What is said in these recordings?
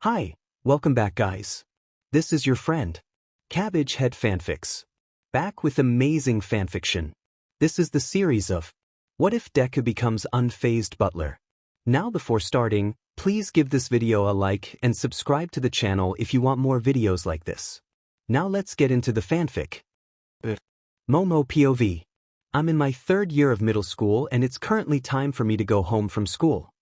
Hi, welcome back guys. This is your friend, Cabbage Head Fanfics. Back with amazing fanfiction. This is the series of What If Deku Becomes Unfazed Butler. Now before starting, please give this video a like and subscribe to the channel if you want more videos like this. Now let's get into the fanfic. Momo POV. I'm in my third year of middle school and it's currently time for me to go home from school.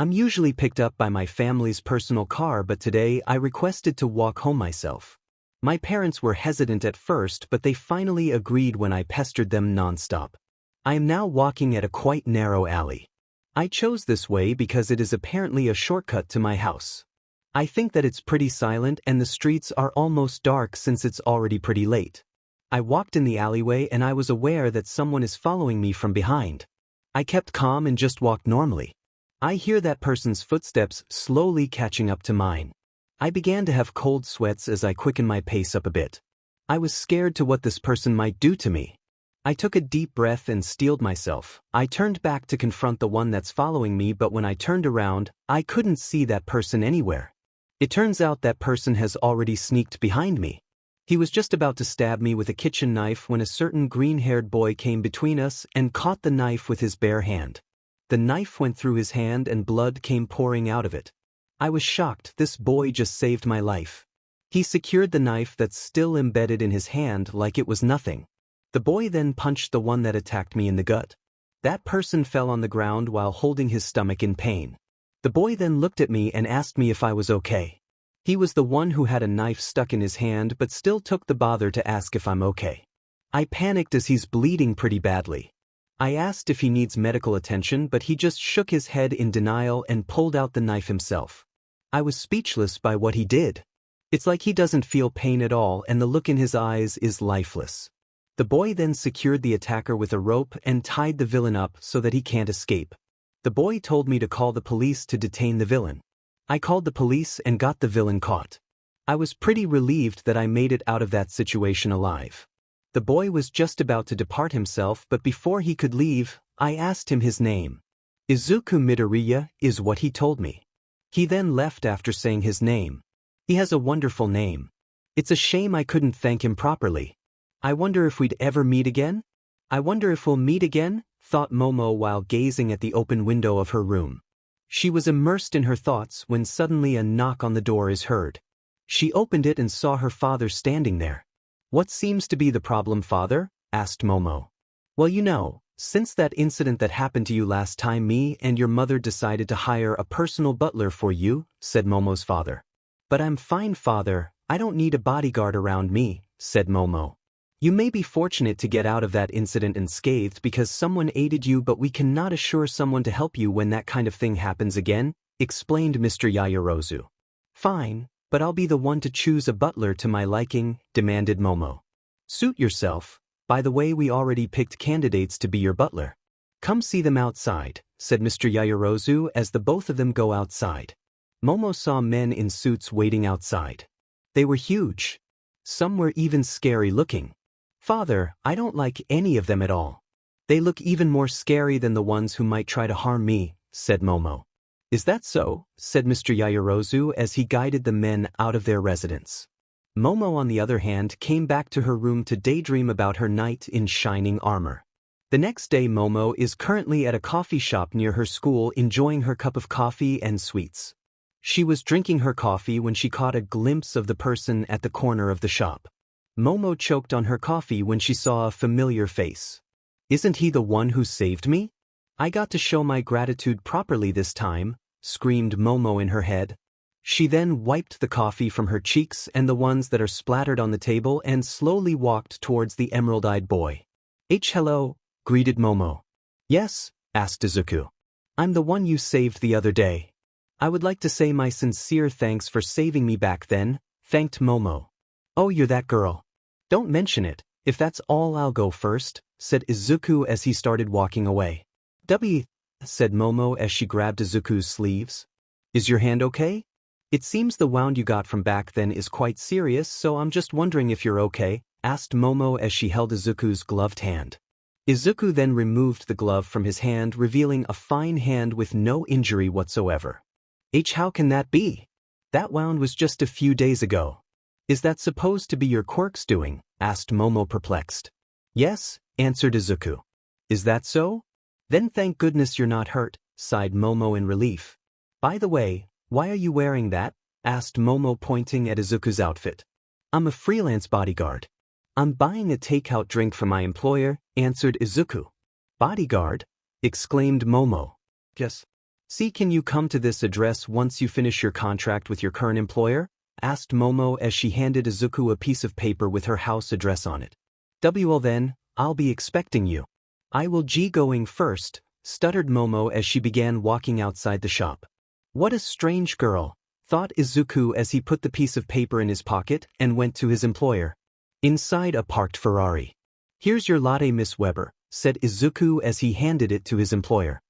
I'm usually picked up by my family's personal car, but today I requested to walk home myself. My parents were hesitant at first, but they finally agreed when I pestered them non-stop. I am now walking at a quite narrow alley. I chose this way because it is apparently a shortcut to my house. I think that it's pretty silent and the streets are almost dark since it's already pretty late. I walked in the alleyway and I was aware that someone is following me from behind. I kept calm and just walked normally. I hear that person's footsteps slowly catching up to mine. I began to have cold sweats as I quickened my pace up a bit. I was scared to what this person might do to me. I took a deep breath and steeled myself. I turned back to confront the one that's following me, but when I turned around, I couldn't see that person anywhere. It turns out that person has already sneaked behind me. He was just about to stab me with a kitchen knife when a certain green-haired boy came between us and caught the knife with his bare hand. The knife went through his hand and blood came pouring out of it. I was shocked. This boy just saved my life. He secured the knife that's still embedded in his hand like it was nothing. The boy then punched the one that attacked me in the gut. That person fell on the ground while holding his stomach in pain. The boy then looked at me and asked me if I was okay. He was the one who had a knife stuck in his hand but still took the bother to ask if I'm okay. I panicked as he's bleeding pretty badly. I asked if he needs medical attention, but he just shook his head in denial and pulled out the knife himself. I was speechless by what he did. It's like he doesn't feel pain at all and the look in his eyes is lifeless. The boy then secured the attacker with a rope and tied the villain up so that he can't escape. The boy told me to call the police to detain the villain. I called the police and got the villain caught. I was pretty relieved that I made it out of that situation alive. The boy was just about to depart himself, but before he could leave, I asked him his name. Izuku Midoriya is what he told me. He then left after saying his name. He has a wonderful name. It's a shame I couldn't thank him properly. I wonder if we'd ever meet again? I wonder if we'll meet again, thought Momo while gazing at the open window of her room. She was immersed in her thoughts when suddenly a knock on the door is heard. She opened it and saw her father standing there. What seems to be the problem, father? Asked Momo. Well, since that incident that happened to you last time, me and your mother decided to hire a personal butler for you, said Momo's father. But I'm fine, father. I don't need a bodyguard around me, said Momo. You may be fortunate to get out of that incident unscathed because someone aided you, but we cannot assure someone to help you when that kind of thing happens again, explained Mr. Yaoyorou. Fine. But I'll be the one to choose a butler to my liking, demanded Momo. Suit yourself. By the way, we already picked candidates to be your butler. Come see them outside, said Mr. Yaoyorou as the both of them go outside. Momo saw men in suits waiting outside. They were huge. Some were even scary looking. Father, I don't like any of them at all. They look even more scary than the ones who might try to harm me, said Momo. Is that so? Said Mr. Yaoyorou as he guided the men out of their residence. Momo, on the other hand, came back to her room to daydream about her knight in shining armor. The next day, Momo is currently at a coffee shop near her school enjoying her cup of coffee and sweets. She was drinking her coffee when she caught a glimpse of the person at the corner of the shop. Momo choked on her coffee when she saw a familiar face. Isn't he the one who saved me? I got to show my gratitude properly this time, screamed Momo in her head. She then wiped the coffee from her cheeks and the ones that are splattered on the table and slowly walked towards the emerald-eyed boy. Hello, greeted Momo. Yes, asked Izuku. I'm the one you saved the other day. I would like to say my sincere thanks for saving me back then, thanked Momo. Oh, you're that girl. Don't mention it. If that's all, I'll go first, said Izuku as he started walking away. Said Momo as she grabbed Izuku's sleeves. Is your hand okay? It seems the wound you got from back then is quite serious, so I'm just wondering if you're okay, asked Momo as she held Izuku's gloved hand. Izuku then removed the glove from his hand, revealing a fine hand with no injury whatsoever. How can that be? That wound was just a few days ago. Is that supposed to be your quirks doing? Asked Momo perplexed. Yes, answered Izuku. Is that so? Then thank goodness you're not hurt, sighed Momo in relief. By the way, why are you wearing that? Asked Momo pointing at Izuku's outfit. I'm a freelance bodyguard. I'm buying a takeout drink from my employer, answered Izuku. Bodyguard? Exclaimed Momo. Yes. See, can you come to this address once you finish your contract with your current employer? Asked Momo as she handed Izuku a piece of paper with her house address on it. Well then, I'll be expecting you. I will going first, stuttered Momo as she began walking outside the shop. What a strange girl, thought Izuku as he put the piece of paper in his pocket and went to his employer. Inside a parked Ferrari. Here's your latte, Miss Weber, said Izuku as he handed it to his employer.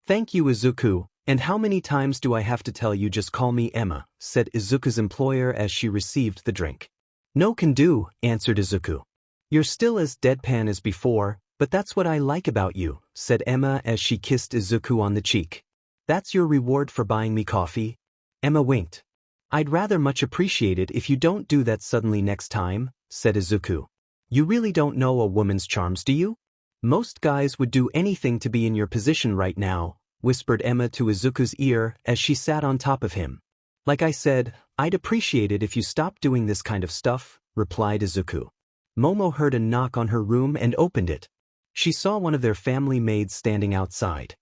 Thank you, Izuku, and how many times do I have to tell you just call me Emma, said Izuku's employer as she received the drink. No can do, answered Izuku. You're still as deadpan as before, but that's what I like about you, said Emma as she kissed Izuku on the cheek. That's your reward for buying me coffee? Emma winked. I'd rather much appreciate it if you don't do that suddenly next time, said Izuku. You really don't know a woman's charms, do you? Most guys would do anything to be in your position right now, whispered Emma to Izuku's ear as she sat on top of him. Like I said, I'd appreciate it if you stopped doing this kind of stuff, replied Izuku. Momo heard a knock on her room and opened it. She saw one of their family maids standing outside.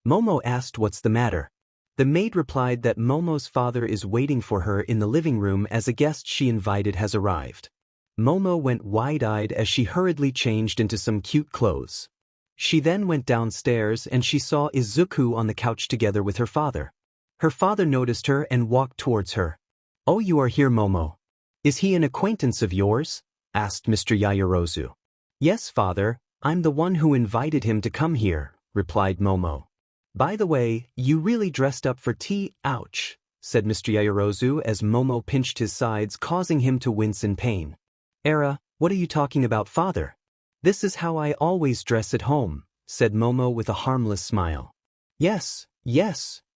Momo asked what's the matter. The maid replied that Momo's father is waiting for her in the living room as a guest she invited has arrived. Momo went wide-eyed as she hurriedly changed into some cute clothes. She then went downstairs and she saw Izuku on the couch together with her father. Her father noticed her and walked towards her. Oh, you are here, Momo. Is he an acquaintance of yours? Asked Mr. Yaoyorou. Yes, father, I'm the one who invited him to come here, replied Momo. By the way, you really dressed up for tea, ouch, said Mr. Yaoyorou as Momo pinched his sides, causing him to wince in pain. What are you talking about, father? This is how I always dress at home, said Momo with a harmless smile. Yes,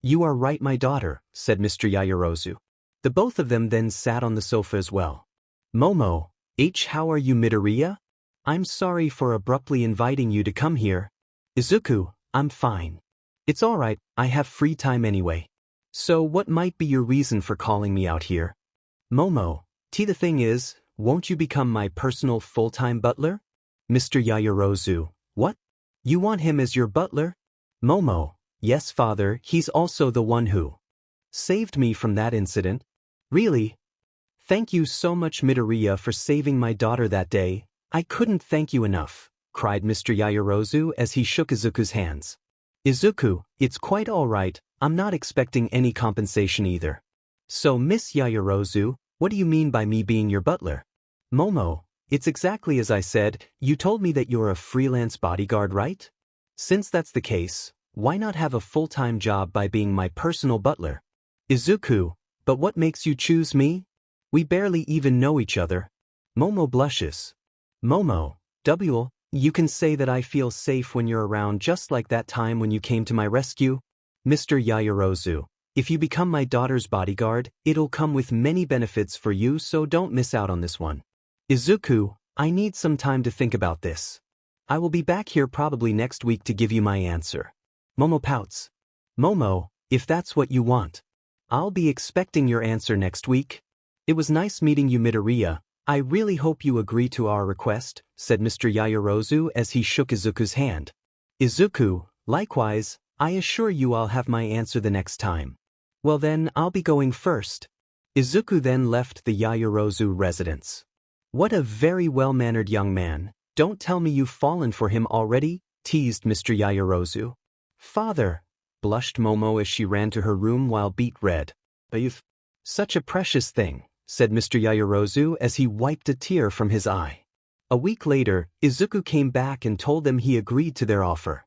you are right, my daughter, said Mr. Yaoyorou. The both of them then sat on the sofa as well. Momo, how are you, Midoriya? I'm sorry for abruptly inviting you to come here. Izuku, I'm fine. It's alright, I have free time anyway. So what might be your reason for calling me out here? Momo, the thing is, won't you become my personal full-time butler? Mr. Yaoyorou, what? You want him as your butler? Momo, yes, father, he's also the one who saved me from that incident. Really? Thank you so much, Midoriya, for saving my daughter that day. I couldn't thank you enough, cried Mr. Yaoyorou as he shook Izuku's hands. Izuku, it's quite all right, I'm not expecting any compensation either. So, Miss Yaoyorou, what do you mean by me being your butler? Momo, it's exactly as I said, you told me that you're a freelance bodyguard, right? Since that's the case, why not have a full-time job by being my personal butler? Izuku, but what makes you choose me? We barely even know each other. Momo blushes. Momo, you can say that I feel safe when you're around, just like that time when you came to my rescue. Mr. Yaoyorou, if you become my daughter's bodyguard, it'll come with many benefits for you, so don't miss out on this one. Izuku, I need some time to think about this. I will be back here probably next week to give you my answer. Momo pouts. Momo, if that's what you want. I'll be expecting your answer next week. It was nice meeting you, Midoriya. I really hope you agree to our request, said Mr. Yaoyorou as he shook Izuku's hand. Izuku, likewise, I assure you I'll have my answer the next time. Well then, I'll be going first. Izuku then left the Yaoyorou residence. What a very well-mannered young man. Don't tell me you've fallen for him already, teased Mr. Yaoyorou. Father, blushed Momo as she ran to her room while beet red. You've such a precious thing, said Mr. Yaoyorou as he wiped a tear from his eye. A week later, Izuku came back and told them he agreed to their offer.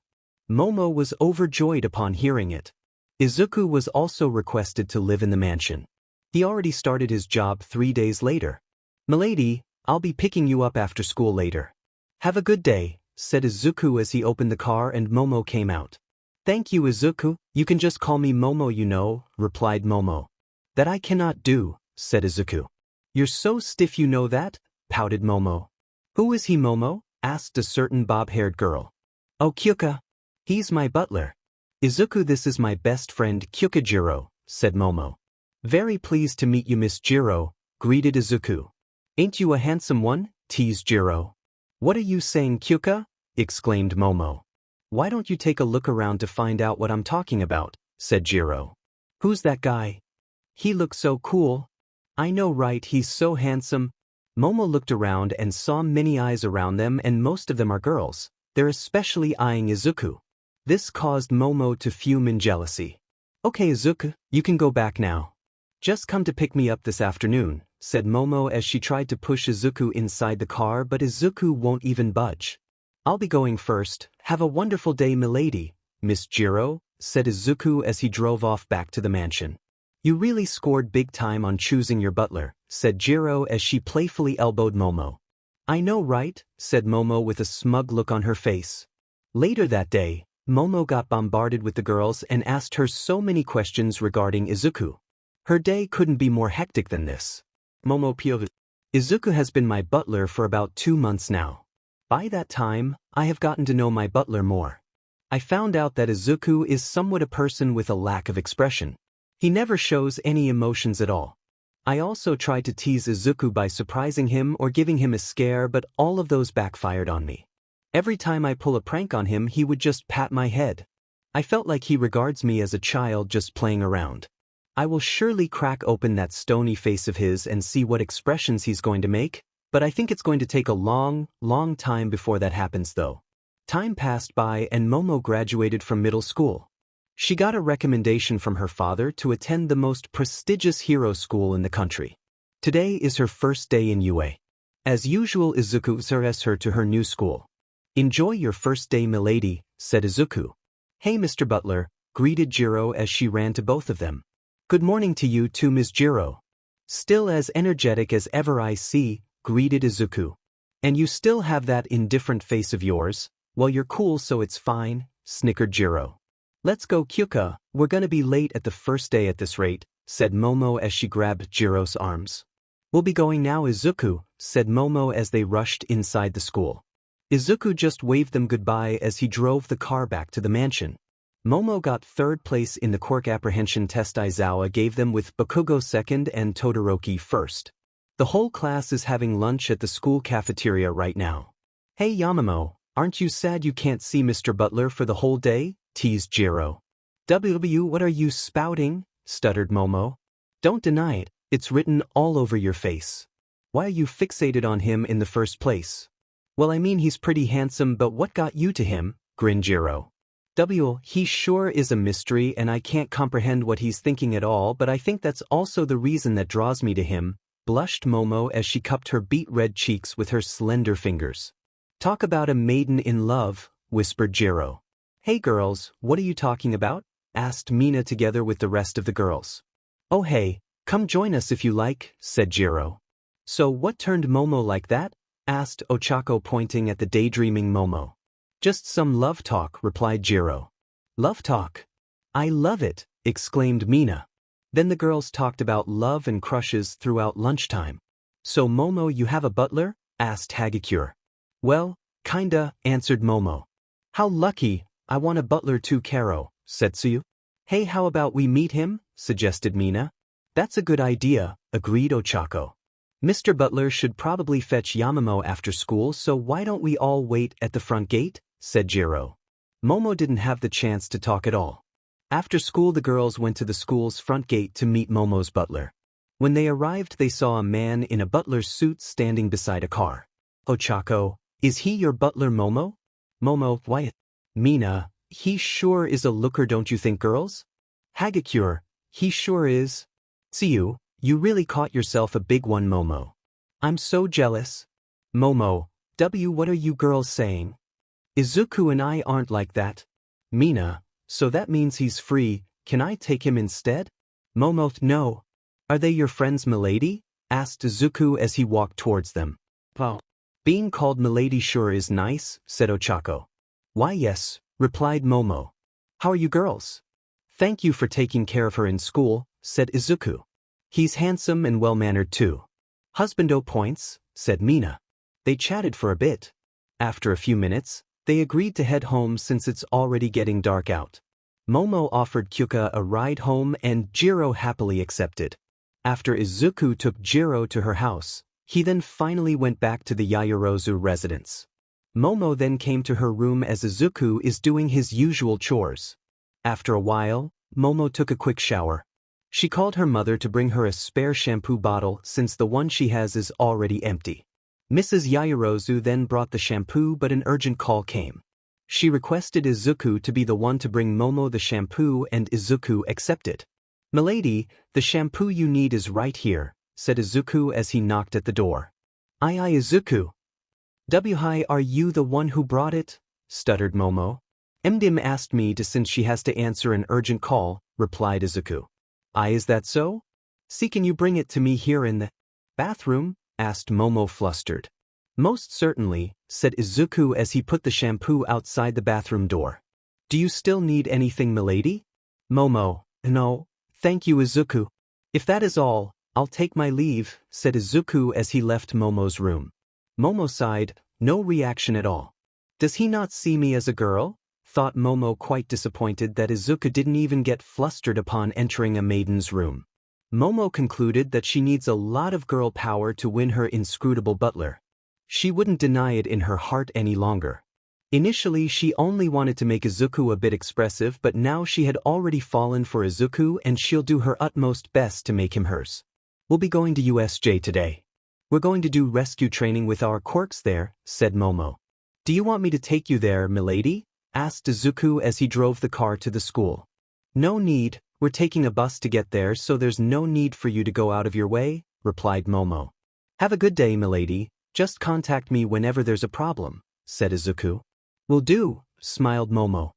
Momo was overjoyed upon hearing it. Izuku was also requested to live in the mansion. He already started his job 3 days later. Milady, I'll be picking you up after school later. Have a good day, said Izuku as he opened the car and Momo came out. Thank you, Izuku, you can just call me Momo, replied Momo. That I cannot do, said Izuku. You're so stiff you know that, pouted Momo. Who is he, Momo? Asked a certain bob-haired girl. Oh, Kyuka. He's my butler. Izuku, this is my best friend Kyukajiro, said Momo. Very pleased to meet you, Miss Jiro, greeted Izuku. Ain't you a handsome one? Teased Jiro. What are you saying, Kyuka? Exclaimed Momo. Why don't you take a look around to find out what I'm talking about, said Jiro. Who's that guy? He looks so cool. I know, right, he's so handsome. Momo looked around and saw many eyes around them, and most of them are girls. They're especially eyeing Izuku. This caused Momo to fume in jealousy. Okay, Izuku, you can go back now. Just come to pick me up this afternoon, said Momo as she tried to push Izuku inside the car, but Izuku won't even budge. I'll be going first. Have a wonderful day, milady, Miss Jiro, said Izuku as he drove off back to the mansion. You really scored big time on choosing your butler, said Jiro as she playfully elbowed Momo. I know, right, said Momo with a smug look on her face. Later that day, Momo got bombarded with the girls and asked her so many questions regarding Izuku. Her day couldn't be more hectic than this. Momo POV. Izuku has been my butler for about 2 months now. By that time, I have gotten to know my butler more. I found out that Izuku is somewhat a person with a lack of expression. He never shows any emotions at all. I also tried to tease Izuku by surprising him or giving him a scare, but all of those backfired on me. Every time I pull a prank on him, he would just pat my head. I felt like he regards me as a child just playing around. I will surely crack open that stony face of his and see what expressions he's going to make, but I think it's going to take a long, long time before that happens though. Time passed by and Momo graduated from middle school. She got a recommendation from her father to attend the most prestigious hero school in the country. Today is her first day in UA. As usual, Izuku introduced her to her new school. Enjoy your first day, milady, said Izuku. Hey, Mr. Butler, greeted Jiro as she ran to both of them. Good morning to you too, Ms. Jiro. Still as energetic as ever, I see, greeted Izuku. And you still have that indifferent face of yours? Well, you're cool, so it's fine, snickered Jiro. Let's go, Kyuka, we're gonna be late at the first day at this rate, said Momo as she grabbed Jiro's arms. We'll be going now, Izuku, said Momo as they rushed inside the school. Izuku just waved them goodbye as he drove the car back to the mansion. Momo got third place in the quirk apprehension test Aizawa gave them, with Bakugo second and Todoroki first. The whole class is having lunch at the school cafeteria right now. Hey Yamamoto, aren't you sad you can't see Mr. Butler for the whole day? Teased Jiro. WW, what are you spouting? Stuttered Momo. Don't deny it, it's written all over your face. Why are you fixated on him in the first place? Well, I mean, he's pretty handsome, but what got you to him? Grinned Jiro. He sure is a mystery and I can't comprehend what he's thinking at all, but I think that's also the reason that draws me to him, blushed Momo as she cupped her beet-red cheeks with her slender fingers. Talk about a maiden in love, whispered Jiro. Hey girls, what are you talking about? Asked Mina together with the rest of the girls. Oh hey, come join us if you like, said Jiro. So what turned Momo like that? Asked Ochako, pointing at the daydreaming Momo. Just some love talk, replied Jiro. Love talk? I love it, exclaimed Mina. Then the girls talked about love and crushes throughout lunchtime. So Momo, you have a butler? Asked Hagakure. Well, kinda, answered Momo. How lucky, I want a butler too, Karo, said Tsuyu. Hey, how about we meet him? Suggested Mina. That's a good idea, agreed Ochako. Mr. Butler should probably fetch Yamamoto after school, so why don't we all wait at the front gate? Said Jiro. Momo didn't have the chance to talk at all. After school, the girls went to the school's front gate to meet Momo's butler. When they arrived, they saw a man in a butler's suit standing beside a car. Ochako, is he your butler, Momo? Momo, why? Mina, he sure is a looker, don't you think, girls? Hagakure, he sure is. Tsuyu, you really caught yourself a big one, Momo. I'm so jealous. Momo, what are you girls saying? Izuku and I aren't like that. Mina, so that means he's free, can I take him instead? Momo, no. Are they your friends, milady? Asked Izuku as he walked towards them. Oh. Being called milady sure is nice, said Ochako. Why yes, replied Momo. How are you girls? Thank you for taking care of her in school, said Izuku. He's handsome and well-mannered too. Husbando points, said Mina. They chatted for a bit. After a few minutes, they agreed to head home since it's already getting dark out. Momo offered Kyuka a ride home and Jiro happily accepted. After Izuku took Jiro to her house, he then finally went back to the Yaoyorou residence. Momo then came to her room as Izuku is doing his usual chores. After a while, Momo took a quick shower. She called her mother to bring her a spare shampoo bottle since the one she has is already empty. Mrs. Yaoyorou then brought the shampoo, but an urgent call came. She requested Izuku to be the one to bring Momo the shampoo and Izuku accepted. "Milady, the shampoo you need is right here," said Izuku as he knocked at the door. "Aye, Izuku." "Hi, are you the one who brought it?" stuttered Momo. "Mdim asked me to since she has to answer an urgent call," replied Izuku. "Aye, is that so? See, can you bring it to me here in the bathroom?" asked Momo flustered. "Most certainly," said Izuku as he put the shampoo outside the bathroom door. "Do you still need anything, milady?" Momo, "No, thank you, Izuku. If that is all, I'll take my leave," said Izuku as he left Momo's room. Momo sighed, no reaction at all. "Does he not see me as a girl?" thought Momo, quite disappointed that Izuku didn't even get flustered upon entering a maiden's room. Momo concluded that she needs a lot of girl power to win her inscrutable butler. She wouldn't deny it in her heart any longer. Initially she only wanted to make Izuku a bit expressive, but now she had already fallen for Izuku and she'll do her utmost best to make him hers. "We'll be going to USJ today. We're going to do rescue training with our quirks there," said Momo. "Do you want me to take you there, milady?" asked Izuku as he drove the car to the school. "No need, we're taking a bus to get there, so there's no need for you to go out of your way," replied Momo. "Have a good day, milady. Just contact me whenever there's a problem," said Izuku. "Will do," smiled Momo.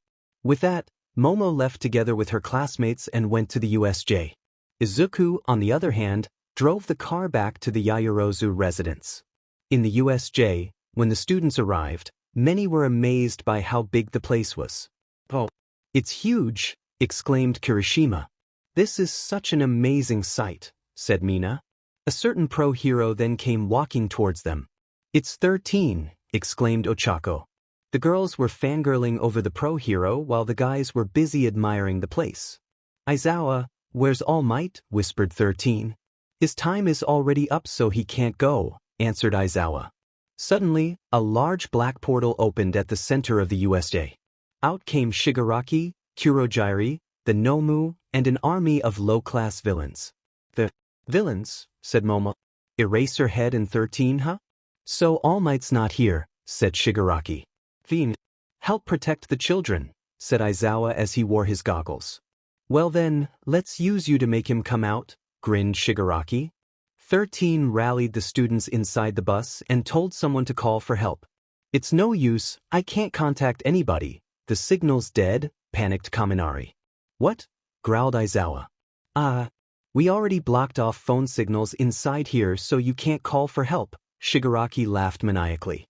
With that, Momo left together with her classmates and went to the USJ. Izuku, on the other hand, drove the car back to the Yaoyorou residence. In the USJ, when the students arrived, many were amazed by how big the place was. "Oh, it's huge," exclaimed Kirishima. "This is such an amazing sight," said Mina. A certain pro hero then came walking towards them. "It's 13, exclaimed Ochako. The girls were fangirling over the pro hero while the guys were busy admiring the place. "Aizawa, where's All Might?" whispered 13. "His time is already up, so he can't go," answered Aizawa. Suddenly, a large black portal opened at the center of the USJ. Out came Shigaraki, Kurogiri, the Nomu, and an army of low-class villains. "The villains?" said Momo. "Eraserhead and 13, huh? So All Might's not here," said Shigaraki. "Fiend, help protect the children," said Aizawa as he wore his goggles. "Well then, let's use you to make him come out," grinned Shigaraki. 13 rallied the students inside the bus and told someone to call for help. "It's no use, I can't contact anybody. The signal's dead," panicked Kaminari. "What?" growled Aizawa. We already blocked off phone signals inside here, so you can't call for help," Shigaraki laughed maniacally.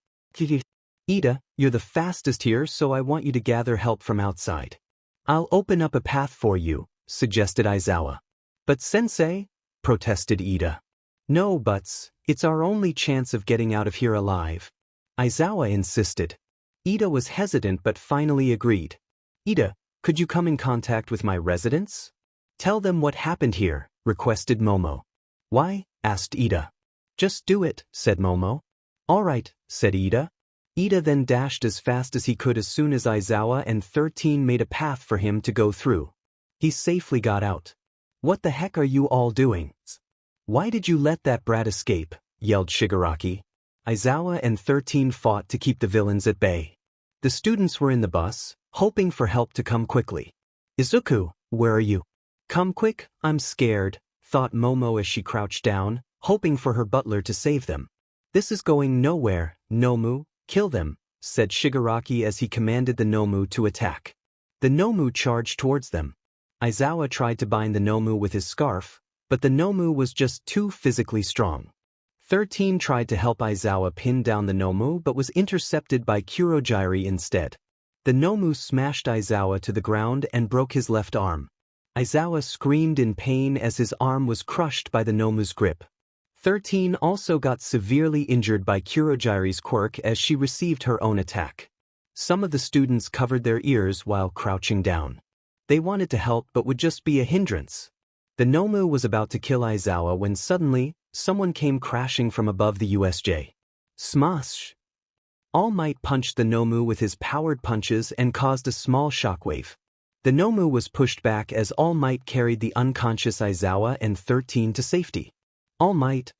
"Ida, you're the fastest here, so I want you to gather help from outside." "I'll open up a path for you," suggested Aizawa. "But sensei," protested Ida. "No buts, it's our only chance of getting out of here alive," Aizawa insisted. Ida was hesitant but finally agreed. "Ida, could you come in contact with my residents? Tell them what happened here," requested Momo. "Why?" asked Ida. "Just do it," said Momo. "All right," said Ida. Ida then dashed as fast as he could as soon as Aizawa and 13 made a path for him to go through. He safely got out. "What the heck are you all doing? Why did you let that brat escape?" yelled Shigaraki. Aizawa and 13 fought to keep the villains at bay. The students were in the bus, hoping for help to come quickly. "Izuku, where are you? Come quick, I'm scared," thought Momo as she crouched down, hoping for her butler to save them. "This is going nowhere, Nomu, kill them," said Shigaraki as he commanded the Nomu to attack. The Nomu charged towards them. Aizawa tried to bind the Nomu with his scarf, but the Nomu was just too physically strong. 13 tried to help Aizawa pin down the Nomu but was intercepted by Kurogiri instead. The Nomu smashed Aizawa to the ground and broke his left arm. Aizawa screamed in pain as his arm was crushed by the Nomu's grip. 13 also got severely injured by Kurogiri's quirk as she received her own attack. Some of the students covered their ears while crouching down. They wanted to help but would just be a hindrance. The Nomu was about to kill Aizawa when suddenly, someone came crashing from above the USJ. Smash! All Might punched the Nomu with his powered punches and caused a small shockwave. The Nomu was pushed back as All Might carried the unconscious Aizawa and 13 to safety. All Might,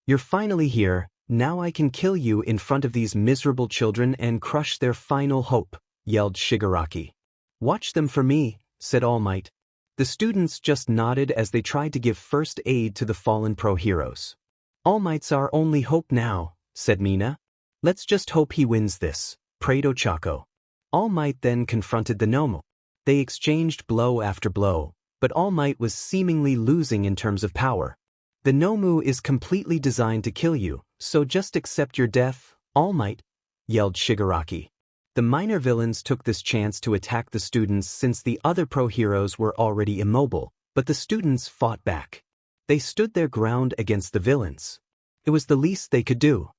you're finally here, now I can kill you in front of these miserable children and crush their final hope, yelled Shigaraki. Watch them for me, said All Might. The students just nodded as they tried to give first aid to the fallen pro heroes. All Might's our only hope now, said Mina. Let's just hope he wins this, prayed Ochako. All Might then confronted the Nomu. They exchanged blow after blow, but All Might was seemingly losing in terms of power. The Nomu is completely designed to kill you, so just accept your death, All Might, yelled Shigaraki. The minor villains took this chance to attack the students since the other pro heroes were already immobile, but the students fought back. They stood their ground against the villains. It was the least they could do.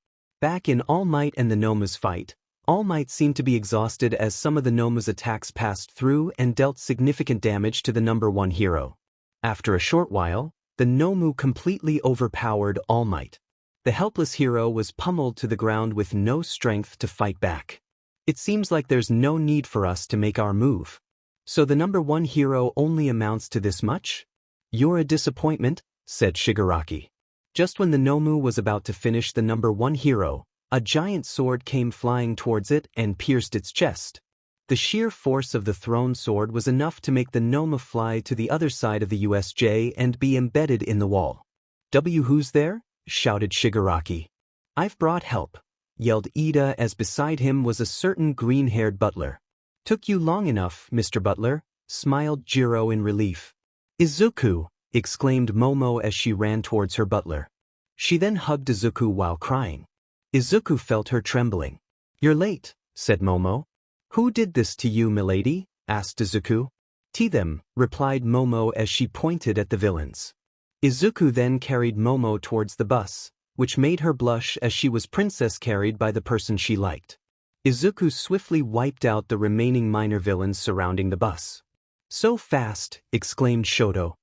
Back in All Might and the Nomu's fight, All Might seemed to be exhausted as some of the Nomu's attacks passed through and dealt significant damage to the number 1 hero. After a short while, the Nomu completely overpowered All Might. The helpless hero was pummeled to the ground with no strength to fight back. It seems like there's no need for us to make our move. So the number 1 hero only amounts to this much? You're a disappointment, said Shigaraki. Just when the Nomu was about to finish the number 1 hero, a giant sword came flying towards it and pierced its chest. The sheer force of the thrown sword was enough to make the Nomu fly to the other side of the USJ and be embedded in the wall. Who's there? Shouted Shigaraki. I've brought help, yelled Ida as beside him was a certain green-haired butler. Took you long enough, Mr. Butler, smiled Jiro in relief. Izuku, exclaimed Momo as she ran towards her butler. She then hugged Izuku while crying. Izuku felt her trembling. You're late, said Momo. Who did this to you, milady? Asked Izuku. Them, replied Momo as she pointed at the villains. Izuku then carried Momo towards the bus, which made her blush as she was princess carried by the person she liked. Izuku swiftly wiped out the remaining minor villains surrounding the bus. So fast, exclaimed Shoto.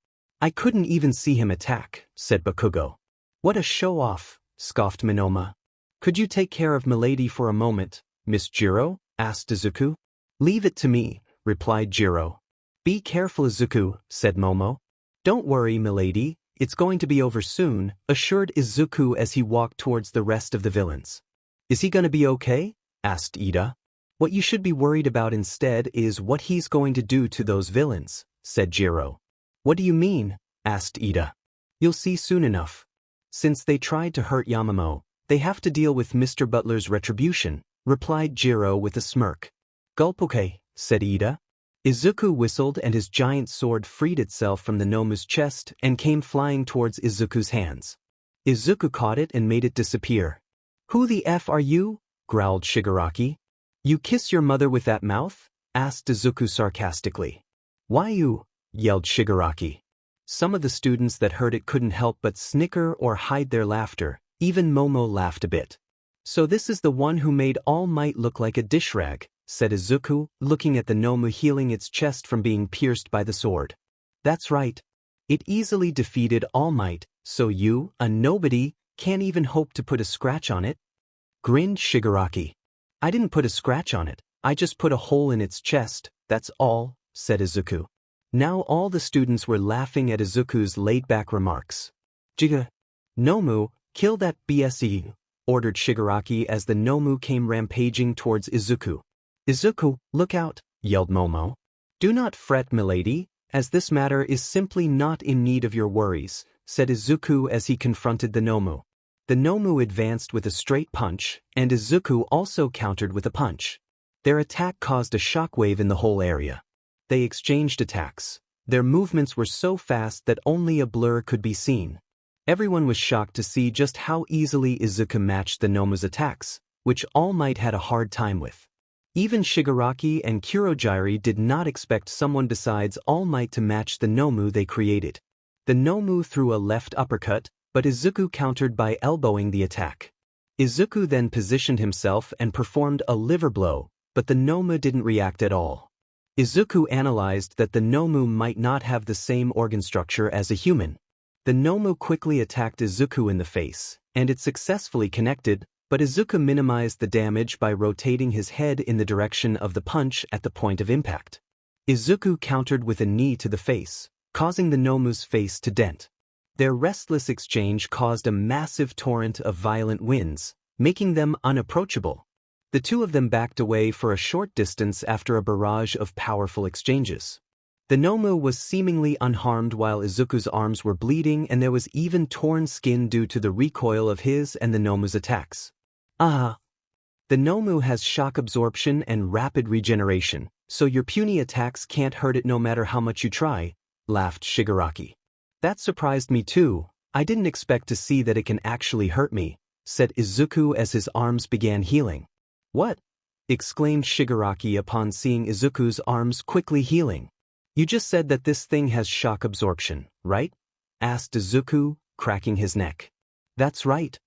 I couldn't even see him attack, said Bakugo. What a show-off, scoffed Minoma. Could you take care of milady for a moment, Miss Jiro? Asked Izuku. Leave it to me, replied Jiro. Be careful, Izuku, said Momo. Don't worry, milady, it's going to be over soon, assured Izuku as he walked towards the rest of the villains. Is he gonna be okay? Asked Ida. What you should be worried about instead is what he's going to do to those villains, said Jiro. What do you mean? Asked Ida. You'll see soon enough. Since they tried to hurt Yamamoto, they have to deal with Mr. Butler's retribution, replied Jiro with a smirk. Gulp okay, said Ida. Izuku whistled and his giant sword freed itself from the Nomu's chest and came flying towards Izuku's hands. Izuku caught it and made it disappear. Who the F are you? Growled Shigaraki. You kiss your mother with that mouth? Asked Izuku sarcastically. Why you? Yelled Shigaraki. Some of the students that heard it couldn't help but snicker or hide their laughter. Even Momo laughed a bit. So this is the one who made All Might look like a dish rag, said Izuku, looking at the Nomu healing its chest from being pierced by the sword. That's right. It easily defeated All Might, so you, a nobody, can't even hope to put a scratch on it? Grinned Shigaraki. I didn't put a scratch on it, I just put a hole in its chest, that's all, said Izuku. Now all the students were laughing at Izuku's laid-back remarks. Jiga. Nomu, kill that BSE, ordered Shigaraki as the Nomu came rampaging towards Izuku. Izuku, look out, yelled Momo. Do not fret, milady, as this matter is simply not in need of your worries, said Izuku as he confronted the Nomu. The Nomu advanced with a straight punch, and Izuku also countered with a punch. Their attack caused a shockwave in the whole area. They exchanged attacks. Their movements were so fast that only a blur could be seen. Everyone was shocked to see just how easily Izuku matched the Nomu's attacks, which All Might had a hard time with. Even Shigaraki and Kurogyari did not expect someone besides All Might to match the Nomu they created. The Nomu threw a left uppercut, but Izuku countered by elbowing the attack. Izuku then positioned himself and performed a liver blow, but the Nomu didn't react at all. Izuku analyzed that the Nomu might not have the same organ structure as a human. The Nomu quickly attacked Izuku in the face, and it successfully connected, but Izuku minimized the damage by rotating his head in the direction of the punch at the point of impact. Izuku countered with a knee to the face, causing the Nomu's face to dent. Their restless exchange caused a massive torrent of violent winds, making them unapproachable. The two of them backed away for a short distance after a barrage of powerful exchanges. The Nomu was seemingly unharmed while Izuku's arms were bleeding, and there was even torn skin due to the recoil of his and the Nomu's attacks. The Nomu has shock absorption and rapid regeneration, so your puny attacks can't hurt it no matter how much you try, laughed Shigaraki. That surprised me too. I didn't expect to see that it can actually hurt me, said Izuku as his arms began healing. What? Exclaimed Shigaraki upon seeing Izuku's arms quickly healing. You just said that this thing has shock absorption, right? Asked Izuku, cracking his neck. That's right.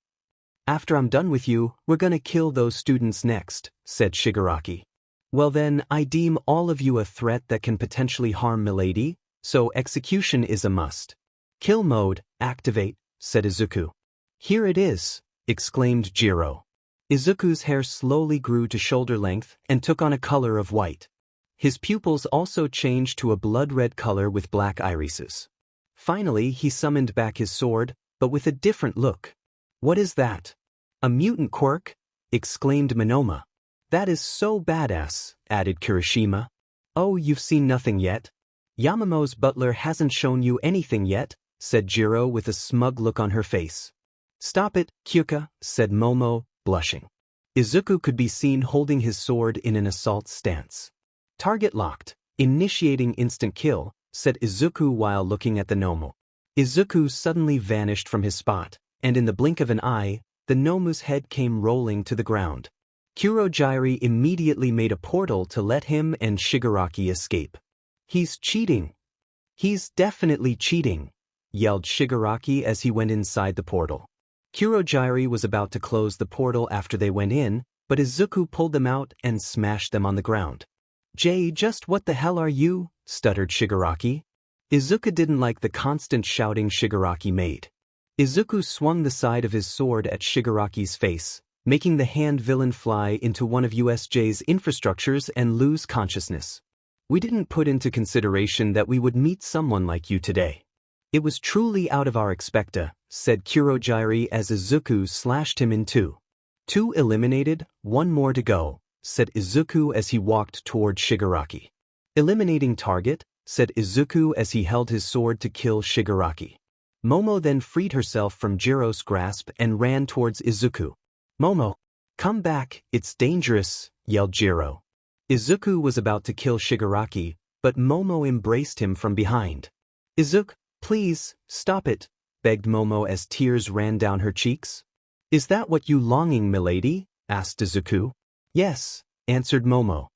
After I'm done with you, we're gonna kill those students next, said Shigaraki. Well then, I deem all of you a threat that can potentially harm Milady, so execution is a must. Kill mode, activate, said Izuku. Here it is, exclaimed Jiro. Izuku's hair slowly grew to shoulder length and took on a color of white. His pupils also changed to a blood-red color with black irises. Finally, he summoned back his sword, but with a different look. What is that? A mutant quirk? Exclaimed Monoma. That is so badass, added Kirishima. Oh, you've seen nothing yet? Yamamo's butler hasn't shown you anything yet, said Jiro with a smug look on her face. Stop it, Kyuka, said Momo, blushing. Izuku could be seen holding his sword in an assault stance. Target locked, initiating instant kill, said Izuku while looking at the Nomu. Izuku suddenly vanished from his spot, and in the blink of an eye, the Nomu's head came rolling to the ground. Kurogyari immediately made a portal to let him and Shigaraki escape. He's cheating. He's definitely cheating, yelled Shigaraki as he went inside the portal. Kurogyari was about to close the portal after they went in, but Izuku pulled them out and smashed them on the ground. Just what the hell are you? Stuttered Shigaraki. Izuku didn't like the constant shouting Shigaraki made. Izuku swung the side of his sword at Shigaraki's face, making the hand villain fly into one of USJ's infrastructures and lose consciousness. We didn't put into consideration that we would meet someone like you today. It was truly out of our expecta, said Kurogyari as Izuku slashed him in two. 2 eliminated, 1 more to go, said Izuku as he walked toward Shigaraki. Eliminating target, said Izuku as he held his sword to kill Shigaraki. Momo then freed herself from Jiro's grasp and ran towards Izuku. Momo, come back, it's dangerous, yelled Jiro. Izuku was about to kill Shigaraki, but Momo embraced him from behind. Izuku, please, stop it, begged Momo as tears ran down her cheeks. Is that what you longing, milady? Asked Izuku. Yes, answered Momo.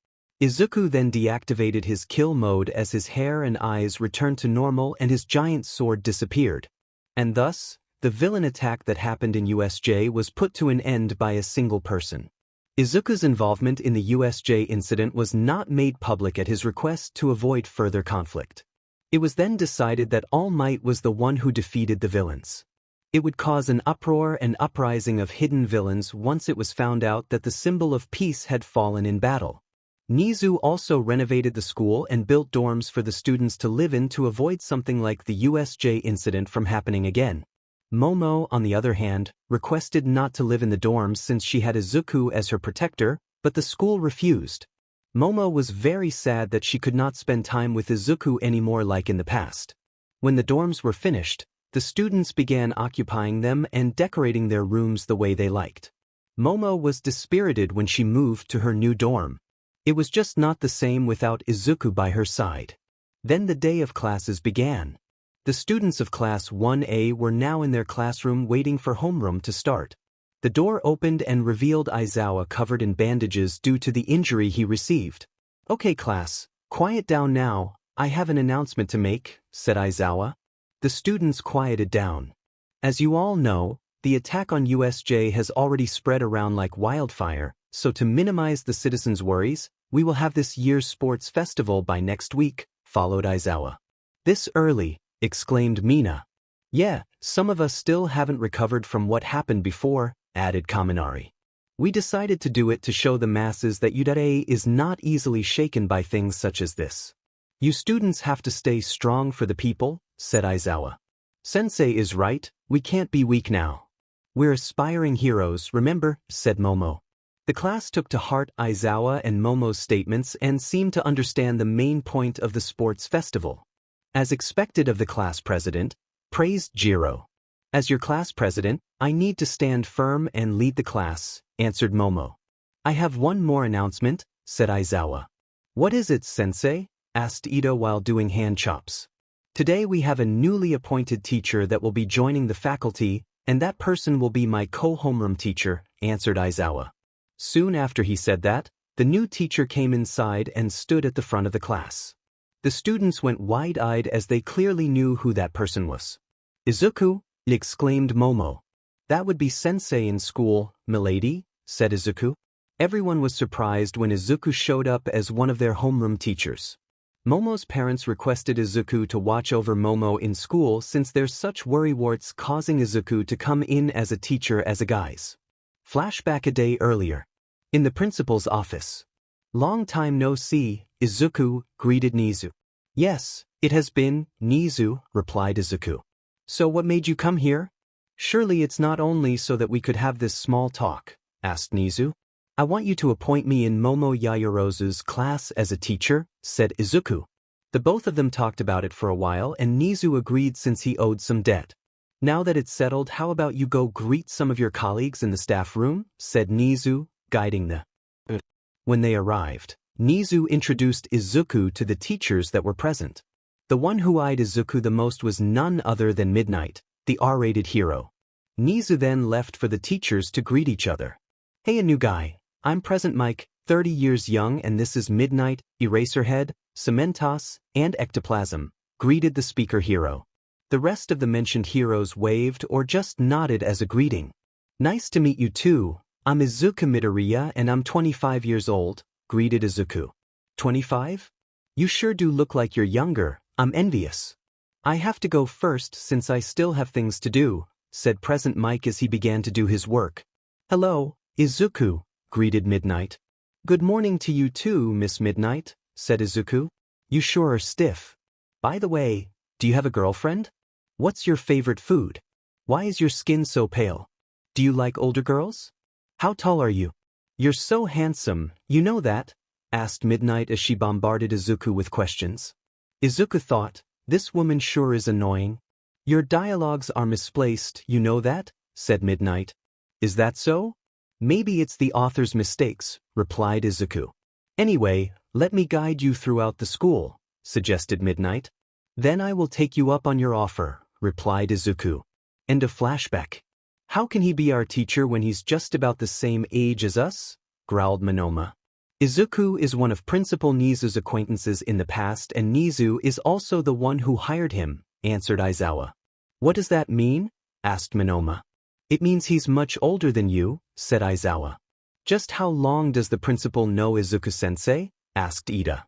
Izuku then deactivated his kill mode as his hair and eyes returned to normal and his giant sword disappeared. And thus, the villain attack that happened in USJ was put to an end by a single person. Izuku's involvement in the USJ incident was not made public at his request to avoid further conflict. It was then decided that All Might was the one who defeated the villains. It would cause an uproar and uprising of hidden villains once it was found out that the symbol of peace had fallen in battle. Nizu also renovated the school and built dorms for the students to live in to avoid something like the USJ incident from happening again. Momo, on the other hand, requested not to live in the dorms since she had Izuku as her protector, but the school refused. Momo was very sad that she could not spend time with Izuku anymore like in the past. When the dorms were finished, the students began occupying them and decorating their rooms the way they liked. Momo was dispirited when she moved to her new dorm. It was just not the same without Izuku by her side. Then the day of classes began. The students of Class 1A were now in their classroom waiting for homeroom to start. The door opened and revealed Aizawa covered in bandages due to the injury he received. Okay class, quiet down now, I have an announcement to make, said Aizawa. The students quieted down. As you all know, the attack on USJ has already spread around like wildfire, so to minimize the citizens' worries, we will have this year's sports festival by next week, followed Aizawa. This early, exclaimed Mina. Yeah, some of us still haven't recovered from what happened before, added Kaminari. We decided to do it to show the masses that Udare is not easily shaken by things such as this. You students have to stay strong for the people, said Aizawa. Sensei is right, we can't be weak now. We're aspiring heroes, remember, said Momo. The class took to heart Aizawa and Momo's statements and seemed to understand the main point of the sports festival. As expected of the class president, praised Jiro. As your class president, I need to stand firm and lead the class, answered Momo. I have one more announcement, said Aizawa. What is it, sensei? Asked Ito while doing hand chops. Today we have a newly appointed teacher that will be joining the faculty, and that person will be my co-homeroom teacher, answered Aizawa. Soon after he said that, the new teacher came inside and stood at the front of the class. The students went wide-eyed as they clearly knew who that person was. Izuku, exclaimed Momo. That would be sensei in school, milady, said Izuku. Everyone was surprised when Izuku showed up as one of their homeroom teachers. Momo's parents requested Izuku to watch over Momo in school since there's such worrywarts causing Izuku to come in as a teacher as a guise. Flashback a day earlier. In the principal's office. Long time no see, Izuku greeted Nizu. Yes, it has been, Nizu, replied Izuku. So what made you come here? Surely it's not only so that we could have this small talk, asked Nizu. I want you to appoint me in Momo Yaoyorou's class as a teacher, said Izuku. The both of them talked about it for a while and Nizu agreed since he owed some debt. Now that it's settled, how about you go greet some of your colleagues in the staff room, said Nizu, guiding the. When they arrived, Nizu introduced Izuku to the teachers that were present. The one who eyed Izuku the most was none other than Midnight, the R-rated hero. Nizu then left for the teachers to greet each other. Hey, a new guy. I'm Present Mike, 30 years young, and this is Midnight, Eraserhead, Cementos, and Ectoplasm, greeted the speaker hero. The rest of the mentioned heroes waved or just nodded as a greeting. Nice to meet you too. I'm Izuku Midoriya and I'm 25 years old, greeted Izuku. 25? You sure do look like you're younger, I'm envious. I have to go first since I still have things to do, said Present Mike as he began to do his work. Hello, Izuku, greeted Midnight. Good morning to you too, Miss Midnight, said Izuku. You sure are stiff. By the way, do you have a girlfriend? What's your favorite food? Why is your skin so pale? Do you like older girls? How tall are you? You're so handsome, you know that? Asked Midnight as she bombarded Izuku with questions. Izuku thought, this woman sure is annoying. Your dialogues are misplaced, you know that? Said Midnight. Is that so? Maybe it's the author's mistakes, replied Izuku. Anyway, let me guide you throughout the school, suggested Midnight. Then I will take you up on your offer, replied Izuku. End of flashback. How can he be our teacher when he's just about the same age as us? Growled Monoma. Izuku is one of Principal Nizu's acquaintances in the past and Nizu is also the one who hired him, answered Aizawa. What does that mean? Asked Monoma. It means he's much older than you, said Aizawa. Just how long does the principal know Izuku-sensei? Asked Ida.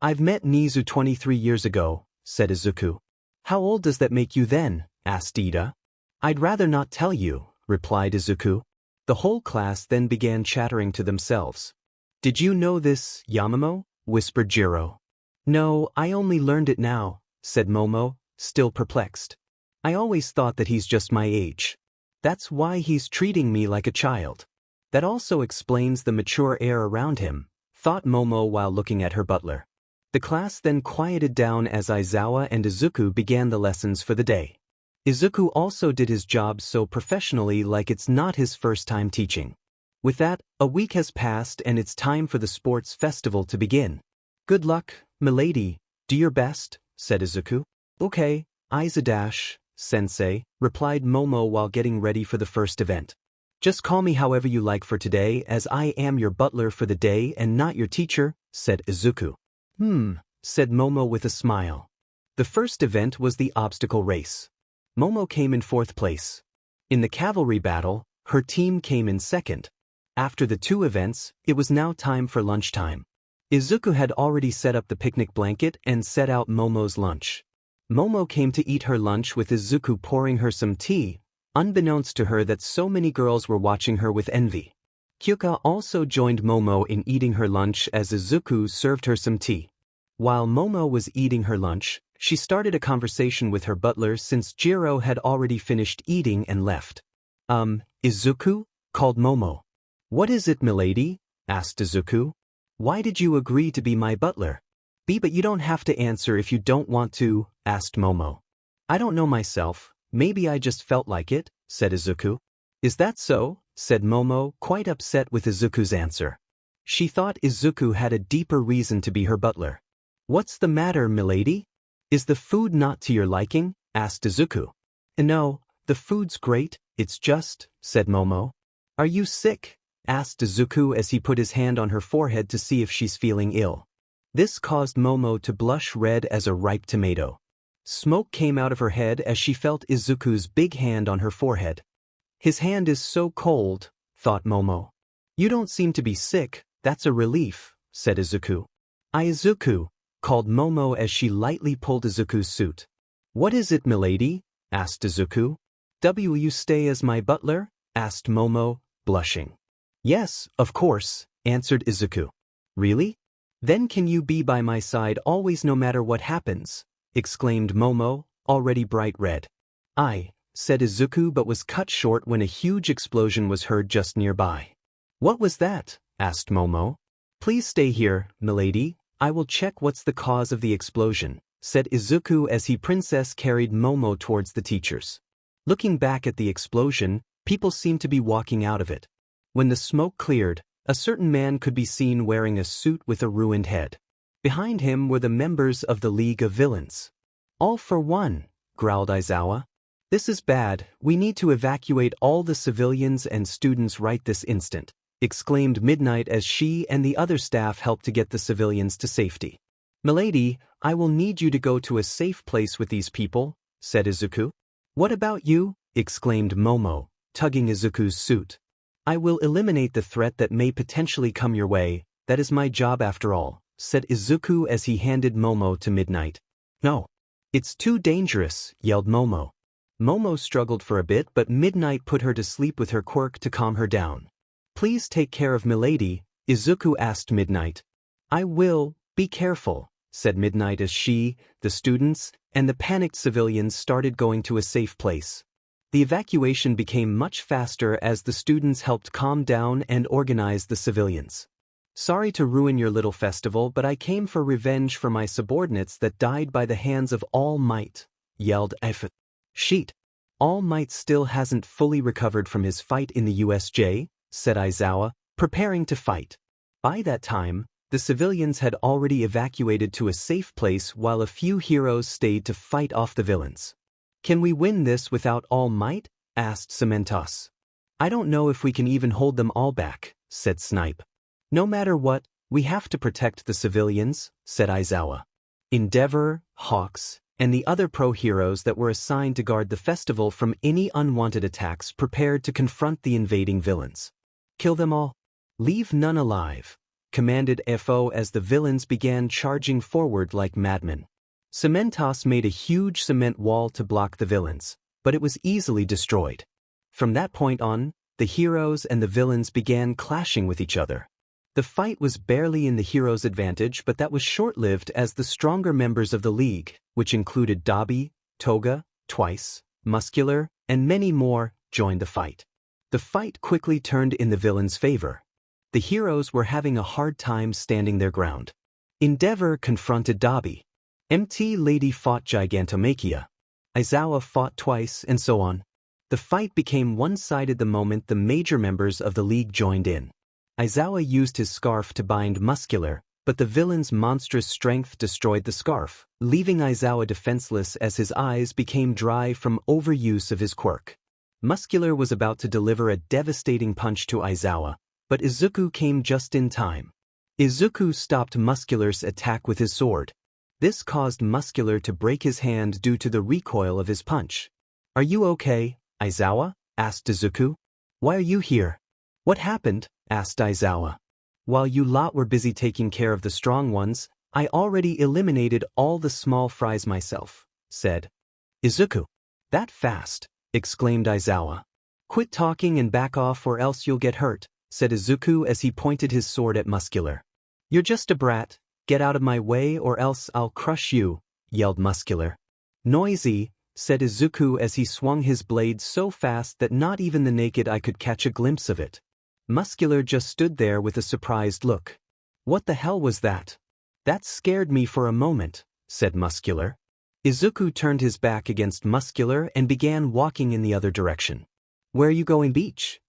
I've met Nizu 23 years ago, said Izuku. How old does that make you then? Asked Ida. I'd rather not tell you, replied Izuku. The whole class then began chattering to themselves. Did you know this, Yamamoto? Whispered Jiro. No, I only learned it now, said Momo, still perplexed. I always thought that he's just my age. That's why he's treating me like a child. That also explains the mature air around him, thought Momo while looking at her butler. The class then quieted down as Aizawa and Izuku began the lessons for the day. Izuku also did his job so professionally like it's not his first time teaching. With that, a week has passed and it's time for the sports festival to begin. Good luck, milady, do your best, said Izuku. Okay, Izudash, sensei, replied Momo while getting ready for the first event. Just call me however you like for today, as I am your butler for the day and not your teacher, said Izuku. Said Momo with a smile. The first event was the obstacle race. Momo came in 4th place. In the cavalry battle, her team came in 2nd. After the 2 events, it was now time for lunchtime. Izuku had already set up the picnic blanket and set out Momo's lunch. Momo came to eat her lunch with Izuku pouring her some tea, unbeknownst to her that so many girls were watching her with envy. Kyuka also joined Momo in eating her lunch as Izuku served her some tea. While Momo was eating her lunch, she started a conversation with her butler since Jiro had already finished eating and left. Izuku? Called Momo. What is it, milady? Asked Izuku. Why did you agree to be my butler? But you don't have to answer if you don't want to, asked Momo. I don't know myself, maybe I just felt like it, said Izuku. Is that so? Said Momo, quite upset with Izuku's answer. She thought Izuku had a deeper reason to be her butler. What's the matter, milady? Is the food not to your liking? Asked Izuku. No, the food's great, it's just, said Momo. Are you sick? Asked Izuku as he put his hand on her forehead to see if she's feeling ill. This caused Momo to blush red as a ripe tomato. Smoke came out of her head as she felt Izuku's big hand on her forehead. His hand is so cold, thought Momo. You don't seem to be sick, that's a relief, said Izuku. Izuku, called Momo as she lightly pulled Izuku's suit. What is it, milady? Asked Izuku. Will you stay as my butler? Asked Momo, blushing. Yes, of course, answered Izuku. Really? Then can you be by my side always no matter what happens? Exclaimed Momo, already bright red. I, said Izuku, but was cut short when a huge explosion was heard just nearby. What was that? Asked Momo. Please stay here, milady, I will check what's the cause of the explosion, said Izuku as he princess carried Momo towards the teachers. Looking back at the explosion, people seemed to be walking out of it. When the smoke cleared, a certain man could be seen wearing a suit with a ruined head. Behind him were the members of the League of Villains. All for one, growled Aizawa. This is bad, we need to evacuate all the civilians and students right this instant, exclaimed Midnight as she and the other staff helped to get the civilians to safety. Milady, I will need you to go to a safe place with these people, said Izuku. What about you? Exclaimed Momo, tugging Izuku's suit. I will eliminate the threat that may potentially come your way, that is my job after all, said Izuku as he handed Momo to Midnight. No. It's too dangerous, yelled Momo. Momo struggled for a bit but Midnight put her to sleep with her quirk to calm her down. Please take care of milady, Izuku asked Midnight. I will, be careful, said Midnight as she, the students, and the panicked civilians started going to a safe place. The evacuation became much faster as the students helped calm down and organize the civilians. Sorry to ruin your little festival, but I came for revenge for my subordinates that died by the hands of All Might, yelled F. Sheet. All Might still hasn't fully recovered from his fight in the USJ, said Aizawa, preparing to fight. By that time, the civilians had already evacuated to a safe place while a few heroes stayed to fight off the villains. Can we win this without All Might? Asked Cementos. I don't know if we can even hold them all back, said Snipe. No matter what, we have to protect the civilians, said Aizawa. Endeavor, Hawks, and the other pro-heroes that were assigned to guard the festival from any unwanted attacks prepared to confront the invading villains. Kill them all. Leave none alive, commanded FO as the villains began charging forward like madmen. Cementos made a huge cement wall to block the villains, but it was easily destroyed. From that point on, the heroes and the villains began clashing with each other. The fight was barely in the heroes' advantage, but that was short-lived as the stronger members of the League, which included Dabi, Toga, Twice, Muscular, and many more, joined the fight. The fight quickly turned in the villains' favor. The heroes were having a hard time standing their ground. Endeavor confronted Dabi. MT Lady fought Gigantomachia. Aizawa fought Twice, and so on. The fight became one-sided the moment the major members of the League joined in. Aizawa used his scarf to bind Muscular, but the villain's monstrous strength destroyed the scarf, leaving Aizawa defenseless as his eyes became dry from overuse of his quirk. Muscular was about to deliver a devastating punch to Aizawa, but Izuku came just in time. Izuku stopped Muscular's attack with his sword. This caused Muscular to break his hand due to the recoil of his punch. "Are you okay, Aizawa?" asked Izuku. "Why are you here?" "What happened?" asked Aizawa. "While you lot were busy taking care of the strong ones, I already eliminated all the small fries myself," said Izuku. "That fast?" exclaimed Aizawa. "Quit talking and back off or else you'll get hurt," said Izuku as he pointed his sword at Muscular. "You're just a brat, get out of my way or else I'll crush you," yelled Muscular. "Noisy," said Izuku as he swung his blade so fast that not even the naked eye could catch a glimpse of it. Muscular just stood there with a surprised look. "What the hell was that?" "That scared me for a moment," said Muscular. Izuku turned his back against Muscular and began walking in the other direction. "Where are you going, Beach?"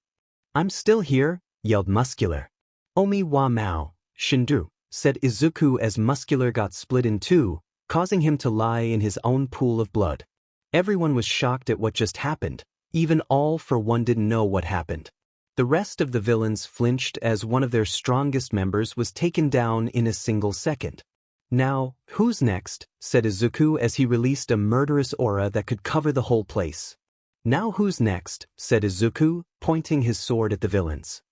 "I'm still here," yelled Muscular. "Omi wa mao, Shindu," said Izuku as Muscular got split in two, causing him to lie in his own pool of blood. Everyone was shocked at what just happened. Even All for One didn't know what happened. The rest of the villains flinched as one of their strongest members was taken down in a single second. "Now, who's next?" said Izuku as he released a murderous aura that could cover the whole place. "Now who's next?" said Izuku, pointing his sword at the villains.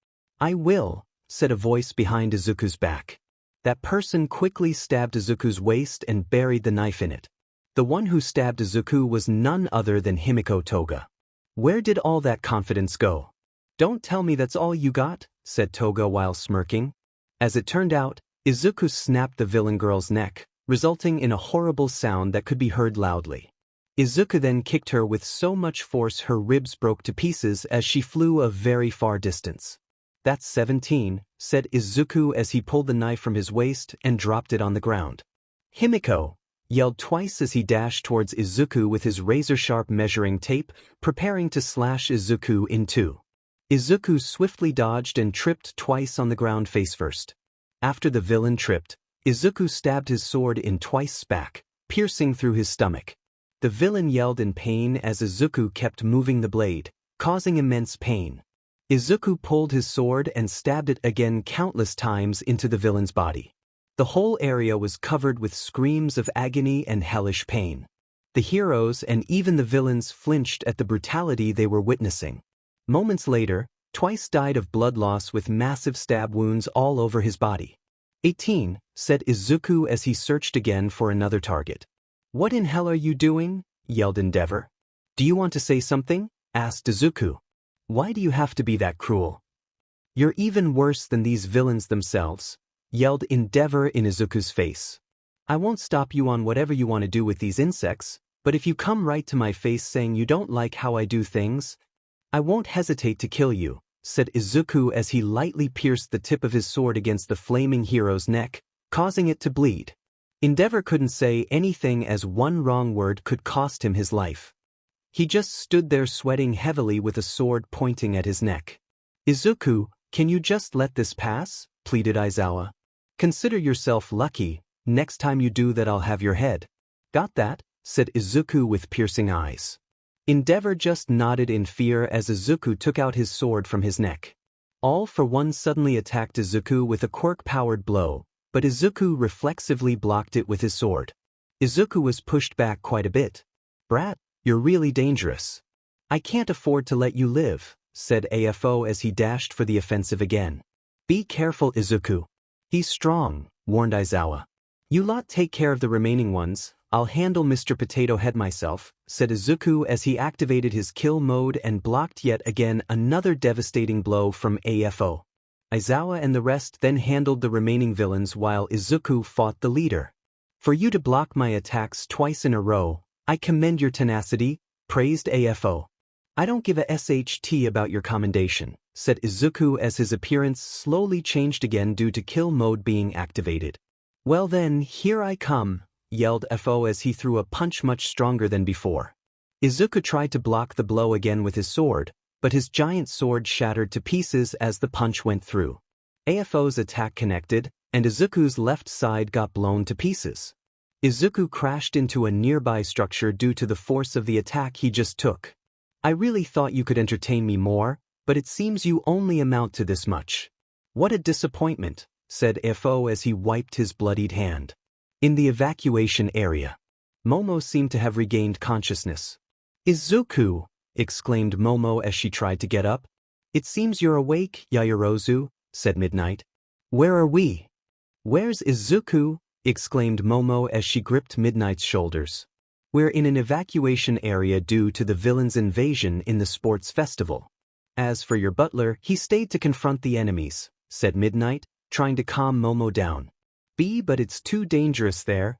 "I will," said a voice behind Izuku's back. That person quickly stabbed Izuku's waist and buried the knife in it. The one who stabbed Izuku was none other than Himiko Toga. "Where did all that confidence go?" "Don't tell me that's all you got," said Toga while smirking. As it turned out, Izuku snapped the villain girl's neck, resulting in a horrible sound that could be heard loudly. Izuku then kicked her with so much force her ribs broke to pieces as she flew a very far distance. "That's 17, said Izuku as he pulled the knife from his waist and dropped it on the ground. "Himiko!" yelled twice as he dashed towards Izuku with his razor-sharp measuring tape, preparing to slash Izuku in two. Izuku swiftly dodged and tripped twice on the ground face first. After the villain tripped, Izuku stabbed his sword in twice back, piercing through his stomach. The villain yelled in pain as Izuku kept moving the blade, causing immense pain. Izuku pulled his sword and stabbed it again countless times into the villain's body. The whole area was covered with screams of agony and hellish pain. The heroes and even the villains flinched at the brutality they were witnessing. Moments later, Twice died of blood loss with massive stab wounds all over his body. 18, said Izuku as he searched again for another target. "What in hell are you doing?" yelled Endeavor. "Do you want to say something?" asked Izuku. "Why do you have to be that cruel? You're even worse than these villains themselves," yelled Endeavor in Izuku's face. "I won't stop you on whatever you want to do with these insects, but if you come right to my face saying you don't like how I do things, I won't hesitate to kill you," said Izuku as he lightly pierced the tip of his sword against the flaming hero's neck, causing it to bleed. Endeavor couldn't say anything as one wrong word could cost him his life. He just stood there sweating heavily with a sword pointing at his neck. "Izuku, can you just let this pass?" pleaded Aizawa. "Consider yourself lucky, next time you do that I'll have your head." "Got that?" said Izuku with piercing eyes. Endeavor just nodded in fear as Izuku took out his sword from his neck. All for One suddenly attacked Izuku with a quirk-powered blow, but Izuku reflexively blocked it with his sword. Izuku was pushed back quite a bit. "Brat, you're really dangerous. I can't afford to let you live," said AFO as he dashed for the offensive again. "Be careful, Izuku. He's strong," warned Aizawa. "You lot take care of the remaining ones, I'll handle Mr. Potato Head myself," said Izuku as he activated his kill mode and blocked yet again another devastating blow from AFO. Aizawa and the rest then handled the remaining villains while Izuku fought the leader. "For you to block my attacks twice in a row, I commend your tenacity," praised AFO. "I don't give a SHT about your commendation," said Izuku as his appearance slowly changed again due to kill mode being activated. "Well then, here I come," yelled FO as he threw a punch much stronger than before. Izuku tried to block the blow again with his sword, but his giant sword shattered to pieces as the punch went through. AFO's attack connected, and Izuku's left side got blown to pieces. Izuku crashed into a nearby structure due to the force of the attack he just took. I really thought you could entertain me more, but it seems you only amount to this much. What a disappointment, said Ifo as he wiped his bloodied hand. In the evacuation area, Momo seemed to have regained consciousness. Izuku, exclaimed Momo as she tried to get up. It seems you're awake, Yaoyorou, said Midnight. Where are we? Where's Izuku? Exclaimed Momo as she gripped Midnight's shoulders. We're in an evacuation area due to the villain's invasion in the sports festival. As for your butler, he stayed to confront the enemies, said Midnight, trying to calm Momo down. But it's too dangerous there.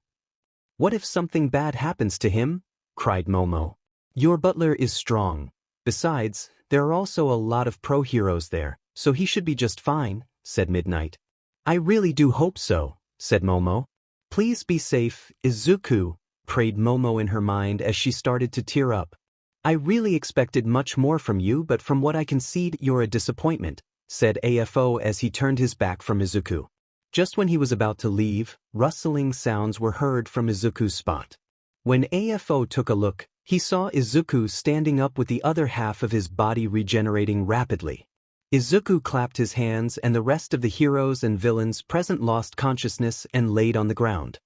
What if something bad happens to him? Cried Momo. Your butler is strong. Besides, there are also a lot of pro heroes there, so he should be just fine, said Midnight. I really do hope so, said Momo. Please be safe, Izuku, prayed Momo in her mind as she started to tear up. I really expected much more from you, but from what I can see, you're a disappointment, said Afo as he turned his back from Izuku. Just when he was about to leave, rustling sounds were heard from Izuku's spot. When Afo took a look, he saw Izuku standing up with the other half of his body regenerating rapidly. Izuku clapped his hands and the rest of the heroes and villains present lost consciousness and laid on the ground.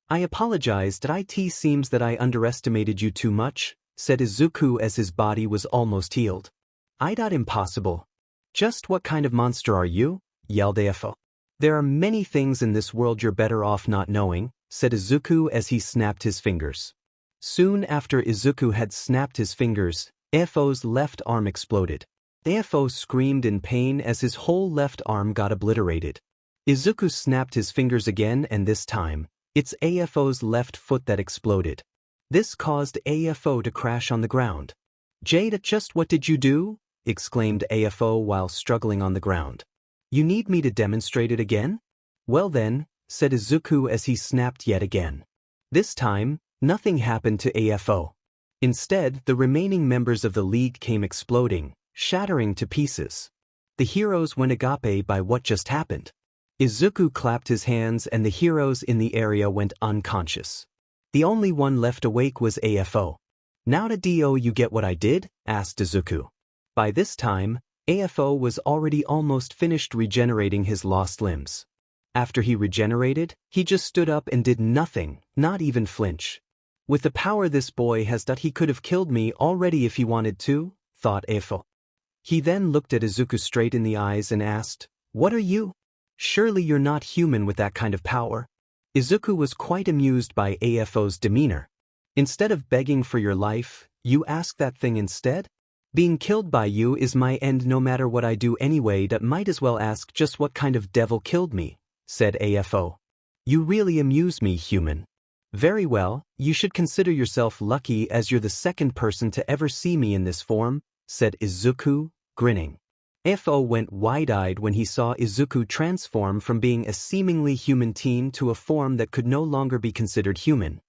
I apologize, it seems that I underestimated you too much, said Izuku as his body was almost healed. Impossible. Just what kind of monster are you? Yelled Afo. There are many things in this world you're better off not knowing, said Izuku as he snapped his fingers. Soon after Izuku had snapped his fingers, Afo's left arm exploded. Afo screamed in pain as his whole left arm got obliterated. Izuku snapped his fingers again, and this time, it's Afo's left foot that exploded. This caused Afo to crash on the ground. Jade, just what did you do? Exclaimed Afo while struggling on the ground. You need me to demonstrate it again? Well then, said Izuku as he snapped yet again. This time, nothing happened to Afo. Instead, the remaining members of the league came exploding, shattering to pieces. The heroes went agape by what just happened. Izuku clapped his hands and the heroes in the area went unconscious. The only one left awake was Afo. Now do you get what I did? Asked Izuku. By this time, Afo was already almost finished regenerating his lost limbs. After he regenerated, he just stood up and did nothing, not even flinch. With the power this boy has, he could have killed me already if he wanted to, thought Afo. He then looked at Izuku straight in the eyes and asked, What are you? Surely you're not human with that kind of power. Izuku was quite amused by Afo's demeanor. Instead of begging for your life, you ask that thing instead? Being killed by you is my end no matter what I do anyway. That might as well ask just what kind of devil killed me, said Afo. You really amuse me, human. Very well, you should consider yourself lucky as you're the second person to ever see me in this form, said Izuku, grinning. Afo went wide-eyed when he saw Izuku transform from being a seemingly human teen to a form that could no longer be considered human.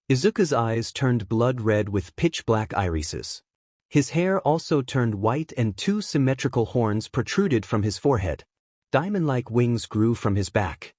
Izuku's eyes turned blood red with pitch-black irises. His hair also turned white and two symmetrical horns protruded from his forehead. Diamond-like wings grew from his back.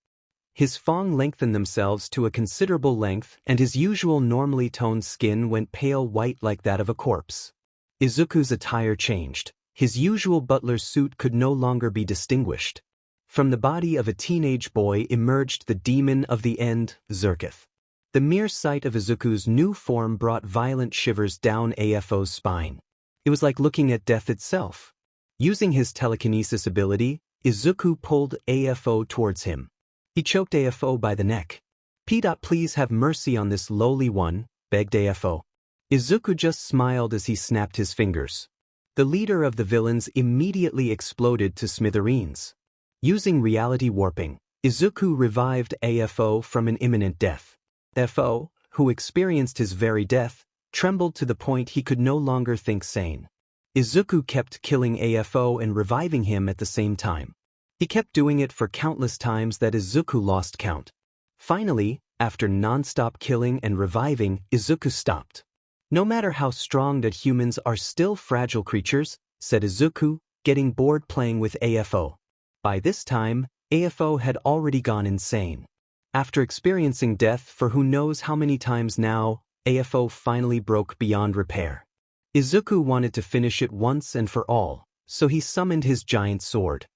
His fang lengthened themselves to a considerable length and his usual normally toned skin went pale white like that of a corpse. Izuku's attire changed. His usual butler suit could no longer be distinguished. From the body of a teenage boy emerged the demon of the end, Zerketh. The mere sight of Izuku's new form brought violent shivers down Afo's spine. It was like looking at death itself. Using his telekinesis ability, Izuku pulled Afo towards him. He choked Afo by the neck. Please have mercy on this lowly one, begged Afo. Izuku just smiled as he snapped his fingers. The leader of the villains immediately exploded to smithereens. Using reality warping, Izuku revived Afo from an imminent death. Afo, who experienced his very death, trembled to the point he could no longer think sane. Izuku kept killing Afo and reviving him at the same time. He kept doing it for countless times that Izuku lost count. Finally, after non-stop killing and reviving, Izuku stopped. No matter how strong that humans are still fragile creatures, said Izuku, getting bored playing with Afo. By this time, Afo had already gone insane. After experiencing death for who knows how many times now, Afo finally broke beyond repair. Izuku wanted to finish it once and for all, so he summoned his giant sword.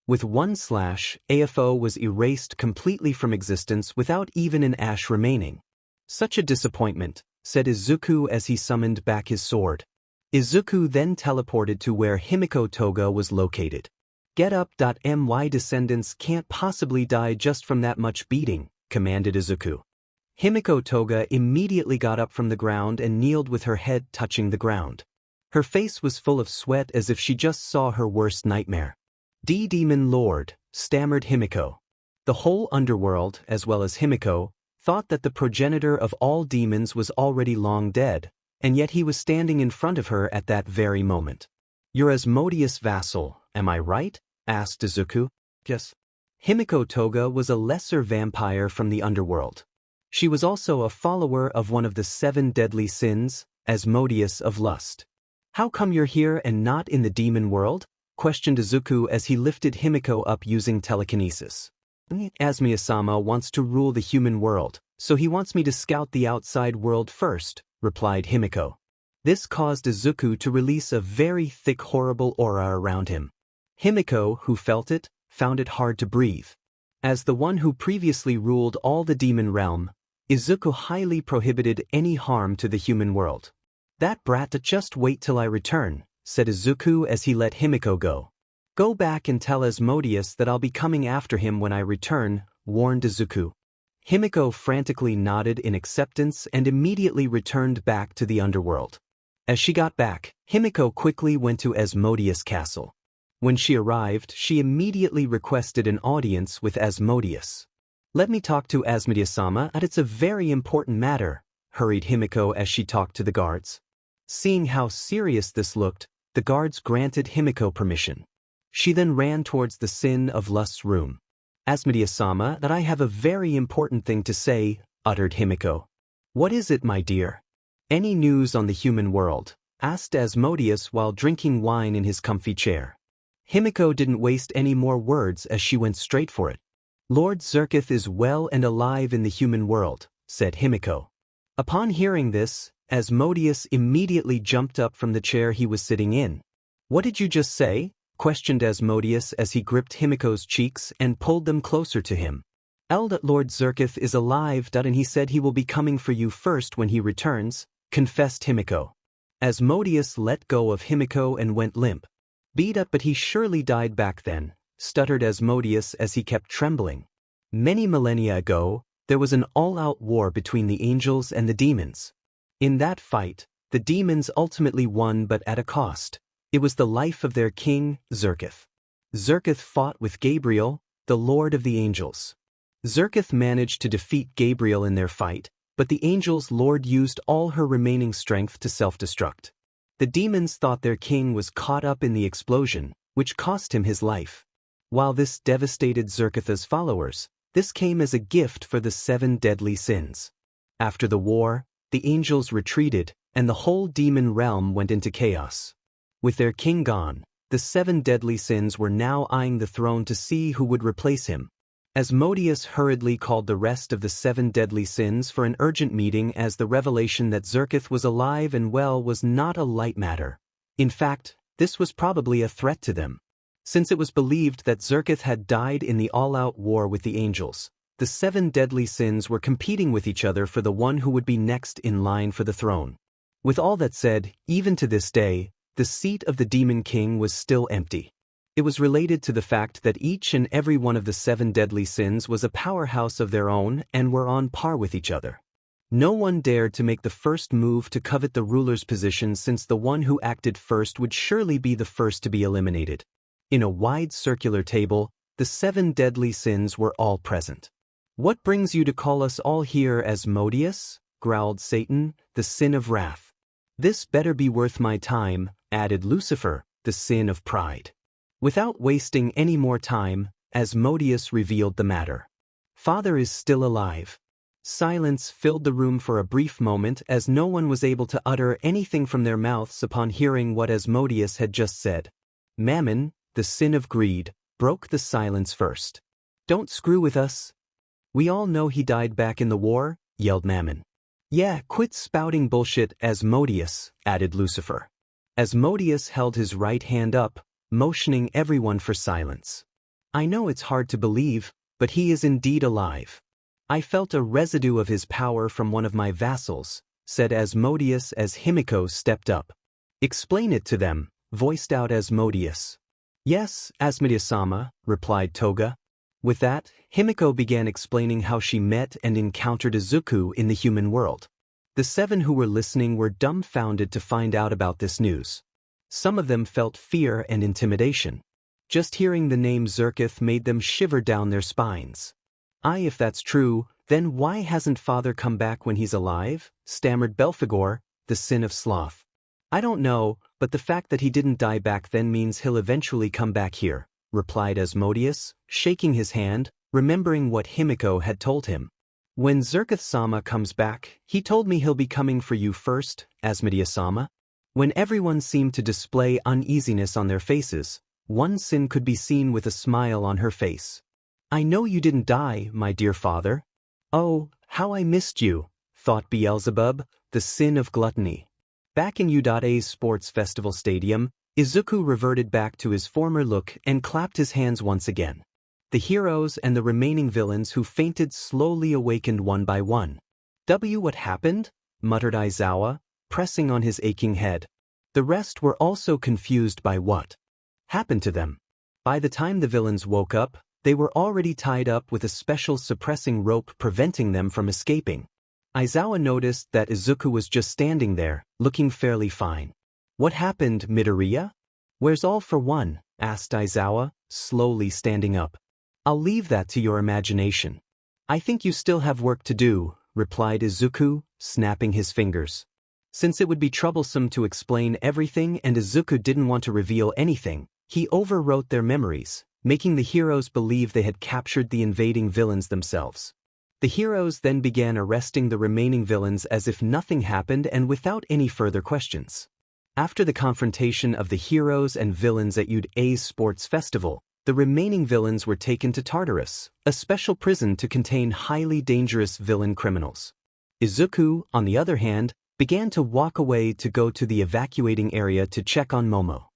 With one slash, AFO was erased completely from existence without even an ash remaining. Such a disappointment, said Izuku as he summoned back his sword. Izuku then teleported to where Himiko Toga was located. Get up. My descendants can't possibly die just from that much beating, commanded Izuku. Himiko Toga immediately got up from the ground and kneeled with her head touching the ground. Her face was full of sweat as if she just saw her worst nightmare. Demon Lord, stammered Himiko. The whole underworld, as well as Himiko, thought that the progenitor of all demons was already long dead, and yet he was standing in front of her at that very moment. You're Asmodeus' vassal, am I right? Asked Izuku. Yes. Himiko Toga was a lesser vampire from the underworld. She was also a follower of one of the 7 deadly sins, Asmodeus of Lust. How come you're here and not in the demon world? Questioned Izuku as he lifted Himiko up using telekinesis. Asmodeus-sama wants to rule the human world, so he wants me to scout the outside world first, replied Himiko. This caused Izuku to release a very thick horrible aura around him. Himiko, who felt it, found it hard to breathe. As the one who previously ruled all the demon realm, Izuku highly prohibited any harm to the human world. That brat, just wait till I return, said Izuku as he let Himiko go. Go back and tell Asmodeus that I'll be coming after him when I return, warned Izuku. Himiko frantically nodded in acceptance and immediately returned back to the underworld. As she got back, Himiko quickly went to Asmodeus' castle. When she arrived, she immediately requested an audience with Asmodeus. Let me talk to Asmodeus-sama, and it's a very important matter, hurried Himiko as she talked to the guards. Seeing how serious this looked, the guards granted Himiko permission. She then ran towards the Sin of Lust's room. Asmodeus-sama, that I have a very important thing to say, uttered Himiko. What is it, my dear? Any news on the human world? Asked Asmodeus while drinking wine in his comfy chair. Himiko didn't waste any more words as she went straight for it. Lord Zerketh is well and alive in the human world, said Himiko. Upon hearing this, Asmodeus immediately jumped up from the chair he was sitting in. What did you just say? Questioned Asmodeus as he gripped Himiko's cheeks and pulled them closer to him. Lord Zerketh is alive, and he said he will be coming for you first when he returns, confessed Himiko. Asmodeus let go of Himiko and went limp. Beat up, but he surely died back then, stuttered Asmodeus as he kept trembling. Many millennia ago, there was an all-out war between the angels and the demons. In that fight, the demons ultimately won, but at a cost. It was the life of their king, Zerketh. Zerketh fought with Gabriel, the lord of the angels. Zerketh managed to defeat Gabriel in their fight, but the angels' lord used all her remaining strength to self-destruct. The demons thought their king was caught up in the explosion, which cost him his life. While this devastated Zerketh's followers, this came as a gift for the 7 deadly sins. After the war, the angels retreated, and the whole demon realm went into chaos. With their king gone, the 7 deadly sins were now eyeing the throne to see who would replace him. Asmodeus hurriedly called the rest of the 7 deadly sins for an urgent meeting, as the revelation that Zerketh was alive and well was not a light matter. In fact, this was probably a threat to them. Since it was believed that Zerketh had died in the all-out war with the angels, the 7 deadly sins were competing with each other for the one who would be next in line for the throne. With all that said, even to this day, the seat of the Demon King was still empty. It was related to the fact that each and every one of the 7 deadly sins was a powerhouse of their own and were on par with each other. No one dared to make the first move to covet the ruler's position, since the one who acted first would surely be the first to be eliminated. In a wide circular table, the 7 deadly sins were all present. What brings you to call us all here, Asmodeus? Growled Satan, the sin of wrath. This better be worth my time, added Lucifer, the sin of pride. Without wasting any more time, Asmodeus revealed the matter. Father is still alive. Silence filled the room for a brief moment, as no one was able to utter anything from their mouths upon hearing what Asmodeus had just said. Mammon, the sin of greed, broke the silence first. Don't screw with us. We all know he died back in the war, yelled Mammon. Yeah, quit spouting bullshit, Asmodeus, added Lucifer. Asmodeus held his right hand up, motioning everyone for silence. I know it's hard to believe, but he is indeed alive. I felt a residue of his power from one of my vassals, said Asmodeus as Himiko stepped up. Explain it to them, voiced out Asmodeus. Yes, Asmodeus-sama, replied Toga. With that, Himiko began explaining how she met and encountered Izuku in the human world. The 7 who were listening were dumbfounded to find out about this news. Some of them felt fear and intimidation. Just hearing the name Zerkith made them shiver down their spines. If that's true, then why hasn't father come back when he's alive? Stammered Belphegor, the sin of sloth. I don't know, but the fact that he didn't die back then means he'll eventually come back here, replied Asmodeus, shaking his hand, remembering what Himiko had told him. When Zerkith-sama comes back, he told me he'll be coming for you first, Asmodeus-sama. When everyone seemed to display uneasiness on their faces, one Sin could be seen with a smile on her face. I know you didn't die, my dear father. Oh, how I missed you, thought Beelzebub, the sin of gluttony. Back in U.A's sports festival stadium, Izuku reverted back to his former look and clapped his hands once again. The heroes and the remaining villains who fainted slowly awakened one by one. What happened? Muttered Aizawa, pressing on his aching head. The rest were also confused by what happened to them. By the time the villains woke up, they were already tied up with a special suppressing rope preventing them from escaping. Aizawa noticed that Izuku was just standing there, looking fairly fine. What happened, Midoriya? Where's all for one? Asked Aizawa, slowly standing up. I'll leave that to your imagination. I think you still have work to do, replied Izuku, snapping his fingers. Since it would be troublesome to explain everything and Izuku didn't want to reveal anything, he overwrote their memories, making the heroes believe they had captured the invading villains themselves. The heroes then began arresting the remaining villains as if nothing happened and without any further questions. After the confrontation of the heroes and villains at U.A's sports festival, the remaining villains were taken to Tartarus, a special prison to contain highly dangerous villain criminals. Izuku, on the other hand, began to walk away to go to the evacuating area to check on Momo.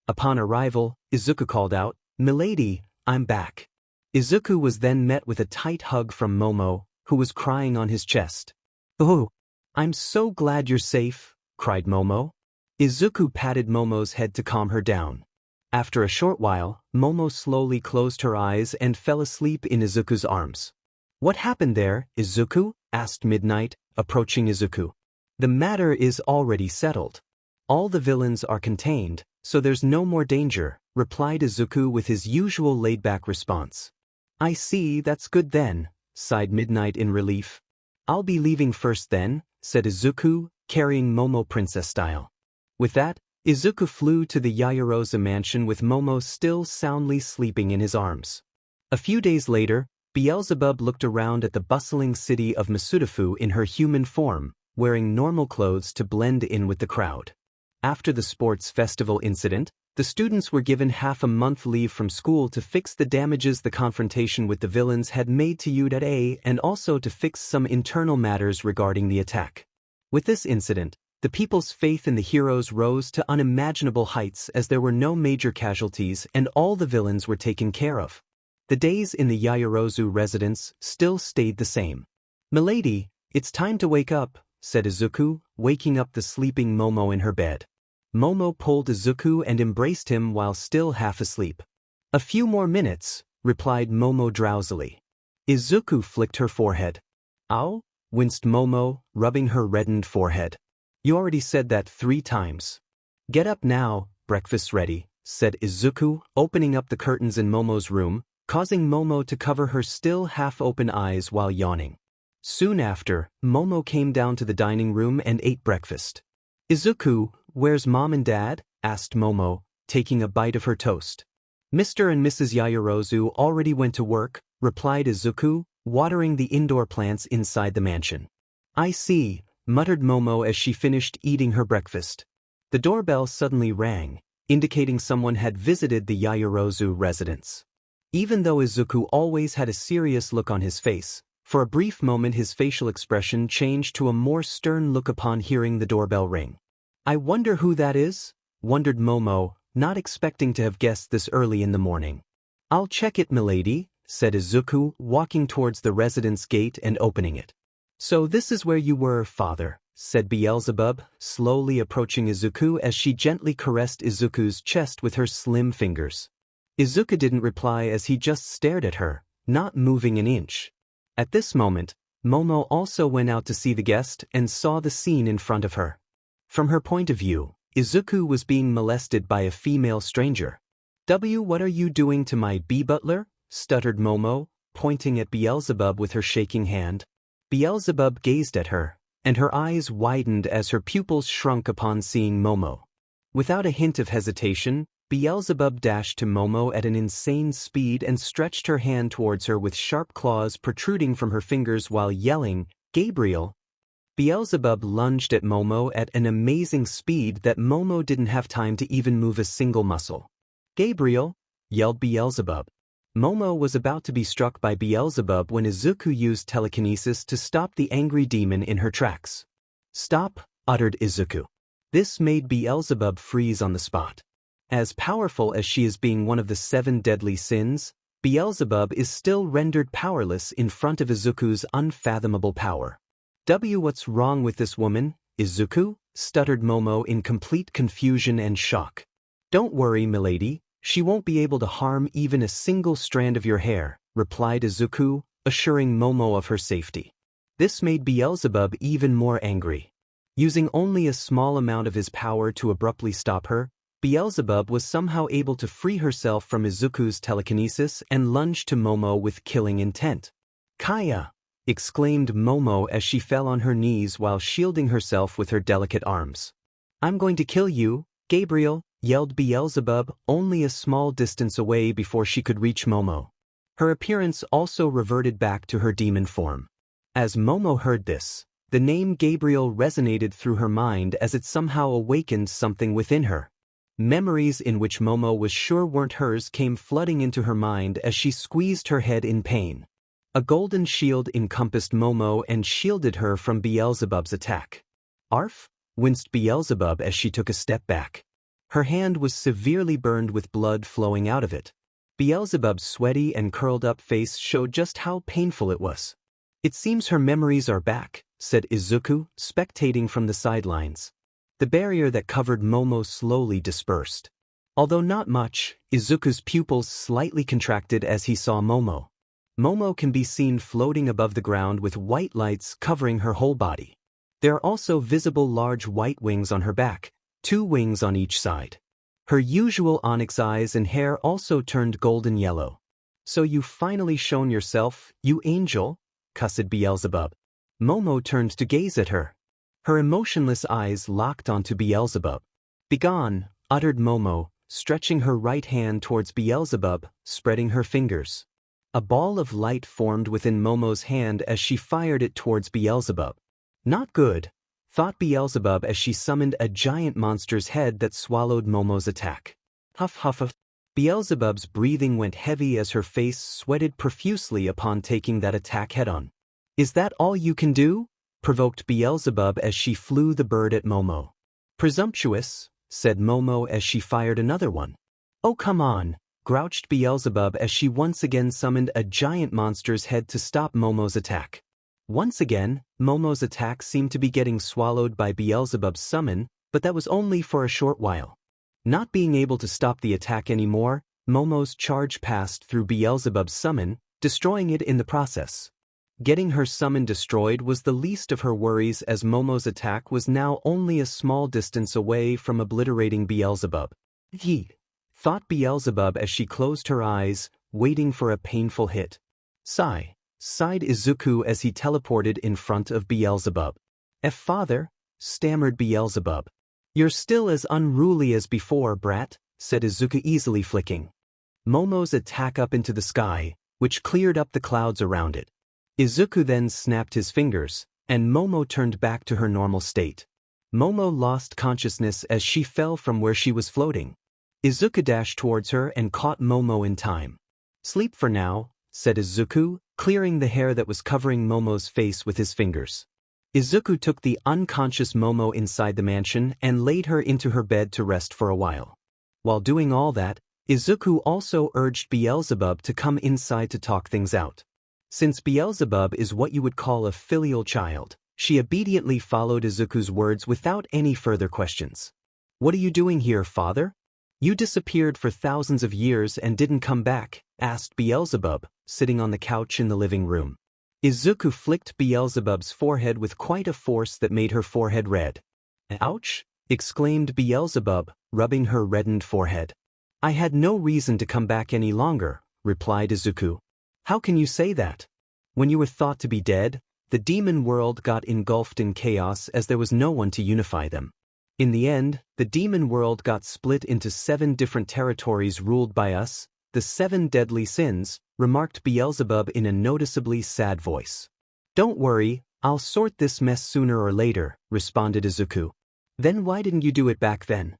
Upon arrival, Izuku called out, "Milady, I'm back." Izuku was then met with a tight hug from Momo, who was crying on his chest. "Oh, I'm so glad you're safe," cried Momo. Izuku patted Momo's head to calm her down. After a short while, Momo slowly closed her eyes and fell asleep in Izuku's arms. "What happened there, Izuku?" asked Midnight, approaching Izuku. "The matter is already settled. All the villains are contained, so there's no more danger," replied Izuku with his usual laid-back response. "I see, that's good then," sighed Midnight in relief. "I'll be leaving first then," said Izuku, carrying Momo princess style. With that, Izuku flew to the Yaoyorozu mansion with Momo still soundly sleeping in his arms. A few days later, Beelzebub looked around at the bustling city of Masudafu in her human form, wearing normal clothes to blend in with the crowd. After the sports festival incident, the students were given half a month leave from school to fix the damages the confrontation with the villains had made to U.A and also to fix some internal matters regarding the attack. With this incident, the people's faith in the heroes rose to unimaginable heights as there were no major casualties and all the villains were taken care of. The days in the Yaoyorozu residence still stayed the same. "Milady, it's time to wake up," said Izuku, waking up the sleeping Momo in her bed. Momo pulled Izuku and embraced him while still half asleep. "A few more minutes," replied Momo drowsily. Izuku flicked her forehead. "Ow?" winced Momo, rubbing her reddened forehead. "You already said that 3 times. Get up now, breakfast's ready," said Izuku, opening up the curtains in Momo's room, causing Momo to cover her still half-open eyes while yawning. Soon after, Momo came down to the dining room and ate breakfast. "Izuku, where's Mom and Dad?" asked Momo, taking a bite of her toast. "Mr. and Mrs. Yaoyorozu already went to work," replied Izuku, watering the indoor plants inside the mansion. "I see," muttered Momo as she finished eating her breakfast. The doorbell suddenly rang, indicating someone had visited the Yaoyorozu residence. Even though Izuku always had a serious look on his face, for a brief moment his facial expression changed to a more stern look upon hearing the doorbell ring. "I wonder who that is?" wondered Momo, not expecting to have guessed this early in the morning. "I'll check it, milady," said Izuku, walking towards the residence gate and opening it. "So this is where you were, father," said Beelzebub, slowly approaching Izuku as she gently caressed Izuku's chest with her slim fingers. Izuku didn't reply as he just stared at her, not moving an inch. At this moment, Momo also went out to see the guest and saw the scene in front of her. From her point of view, Izuku was being molested by a female stranger. "What are you doing to my butler?" stuttered Momo, pointing at Beelzebub with her shaking hand. Beelzebub gazed at her, and her eyes widened as her pupils shrunk upon seeing Momo. Without a hint of hesitation, Beelzebub dashed to Momo at an insane speed and stretched her hand towards her with sharp claws protruding from her fingers while yelling, "Gabriel!" Beelzebub lunged at Momo at an amazing speed that Momo didn't have time to even move a single muscle. "Gabriel!" yelled Beelzebub. Momo was about to be struck by Beelzebub when Izuku used telekinesis to stop the angry demon in her tracks. "Stop!" uttered Izuku. This made Beelzebub freeze on the spot. As powerful as she is being one of the 7 deadly sins, Beelzebub is still rendered powerless in front of Izuku's unfathomable power. "What's wrong with this woman, Izuku?" stuttered Momo in complete confusion and shock. "Don't worry, milady. She won't be able to harm even a single strand of your hair," replied Izuku, assuring Momo of her safety. This made Beelzebub even more angry. Using only a small amount of his power to abruptly stop her, Beelzebub was somehow able to free herself from Izuku's telekinesis and lunge to Momo with killing intent. "Kaya!" exclaimed Momo as she fell on her knees while shielding herself with her delicate arms. "I'm going to kill you, Gabriel!" yelled Beelzebub, only a small distance away before she could reach Momo. Her appearance also reverted back to her demon form. As Momo heard this, the name Gabriel resonated through her mind as it somehow awakened something within her. Memories in which Momo was sure weren't hers came flooding into her mind as she squeezed her head in pain. A golden shield encompassed Momo and shielded her from Beelzebub's attack. "Arf!" winced Beelzebub as she took a step back. Her hand was severely burned with blood flowing out of it. Beelzebub's sweaty and curled-up face showed just how painful it was. "It seems her memories are back," said Izuku, spectating from the sidelines. The barrier that covered Momo slowly dispersed. Although not much, Izuku's pupils slightly contracted as he saw Momo. Momo can be seen floating above the ground with white lights covering her whole body. There are also visible large white wings on her back, 2 wings on each side. Her usual onyx eyes and hair also turned golden yellow. "So you've finally shown yourself, you angel?" cussed Beelzebub. Momo turned to gaze at her. Her emotionless eyes locked onto Beelzebub. "Begone," uttered Momo, stretching her right hand towards Beelzebub, spreading her fingers. A ball of light formed within Momo's hand as she fired it towards Beelzebub. "Not good," thought Beelzebub as she summoned a giant monster's head that swallowed Momo's attack. Huff huff huff. Beelzebub's breathing went heavy as her face sweated profusely upon taking that attack head-on. "Is that all you can do?" provoked Beelzebub as she flew the bird at Momo. "Presumptuous," said Momo as she fired another one. "Oh come on," grouched Beelzebub as she once again summoned a giant monster's head to stop Momo's attack. Once again, Momo's attack seemed to be getting swallowed by Beelzebub's summon, but that was only for a short while. Not being able to stop the attack anymore, Momo's charge passed through Beelzebub's summon, destroying it in the process. Getting her summon destroyed was the least of her worries as Momo's attack was now only a small distance away from obliterating Beelzebub. "He," thought Beelzebub as she closed her eyes, waiting for a painful hit. "Sigh," sighed Izuku as he teleported in front of Beelzebub. "Father," stammered Beelzebub. "You're still as unruly as before, brat," said Izuku easily flicking Momo's attack up into the sky, which cleared up the clouds around it. Izuku then snapped his fingers, and Momo turned back to her normal state. Momo lost consciousness as she fell from where she was floating. Izuku dashed towards her and caught Momo in time. "Sleep for now," said Izuku, clearing the hair that was covering Momo's face with his fingers. Izuku took the unconscious Momo inside the mansion and laid her into her bed to rest for a while. While doing all that, Izuku also urged Beelzebub to come inside to talk things out. Since Beelzebub is what you would call a filial child, she obediently followed Izuku's words without any further questions. "What are you doing here, father? You disappeared for thousands of years and didn't come back," asked Beelzebub, sitting on the couch in the living room. Izuku flicked Beelzebub's forehead with quite a force that made her forehead red. "Ouch!" exclaimed Beelzebub, rubbing her reddened forehead. "I had no reason to come back any longer," replied Izuku. "How can you say that? When you were thought to be dead, the demon world got engulfed in chaos as there was no one to unify them. In the end, the demon world got split into 7 different territories ruled by us, the 7 deadly sins," remarked Beelzebub in a noticeably sad voice. "Don't worry, I'll sort this mess sooner or later," responded Izuku. "Then why didn't you do it back then?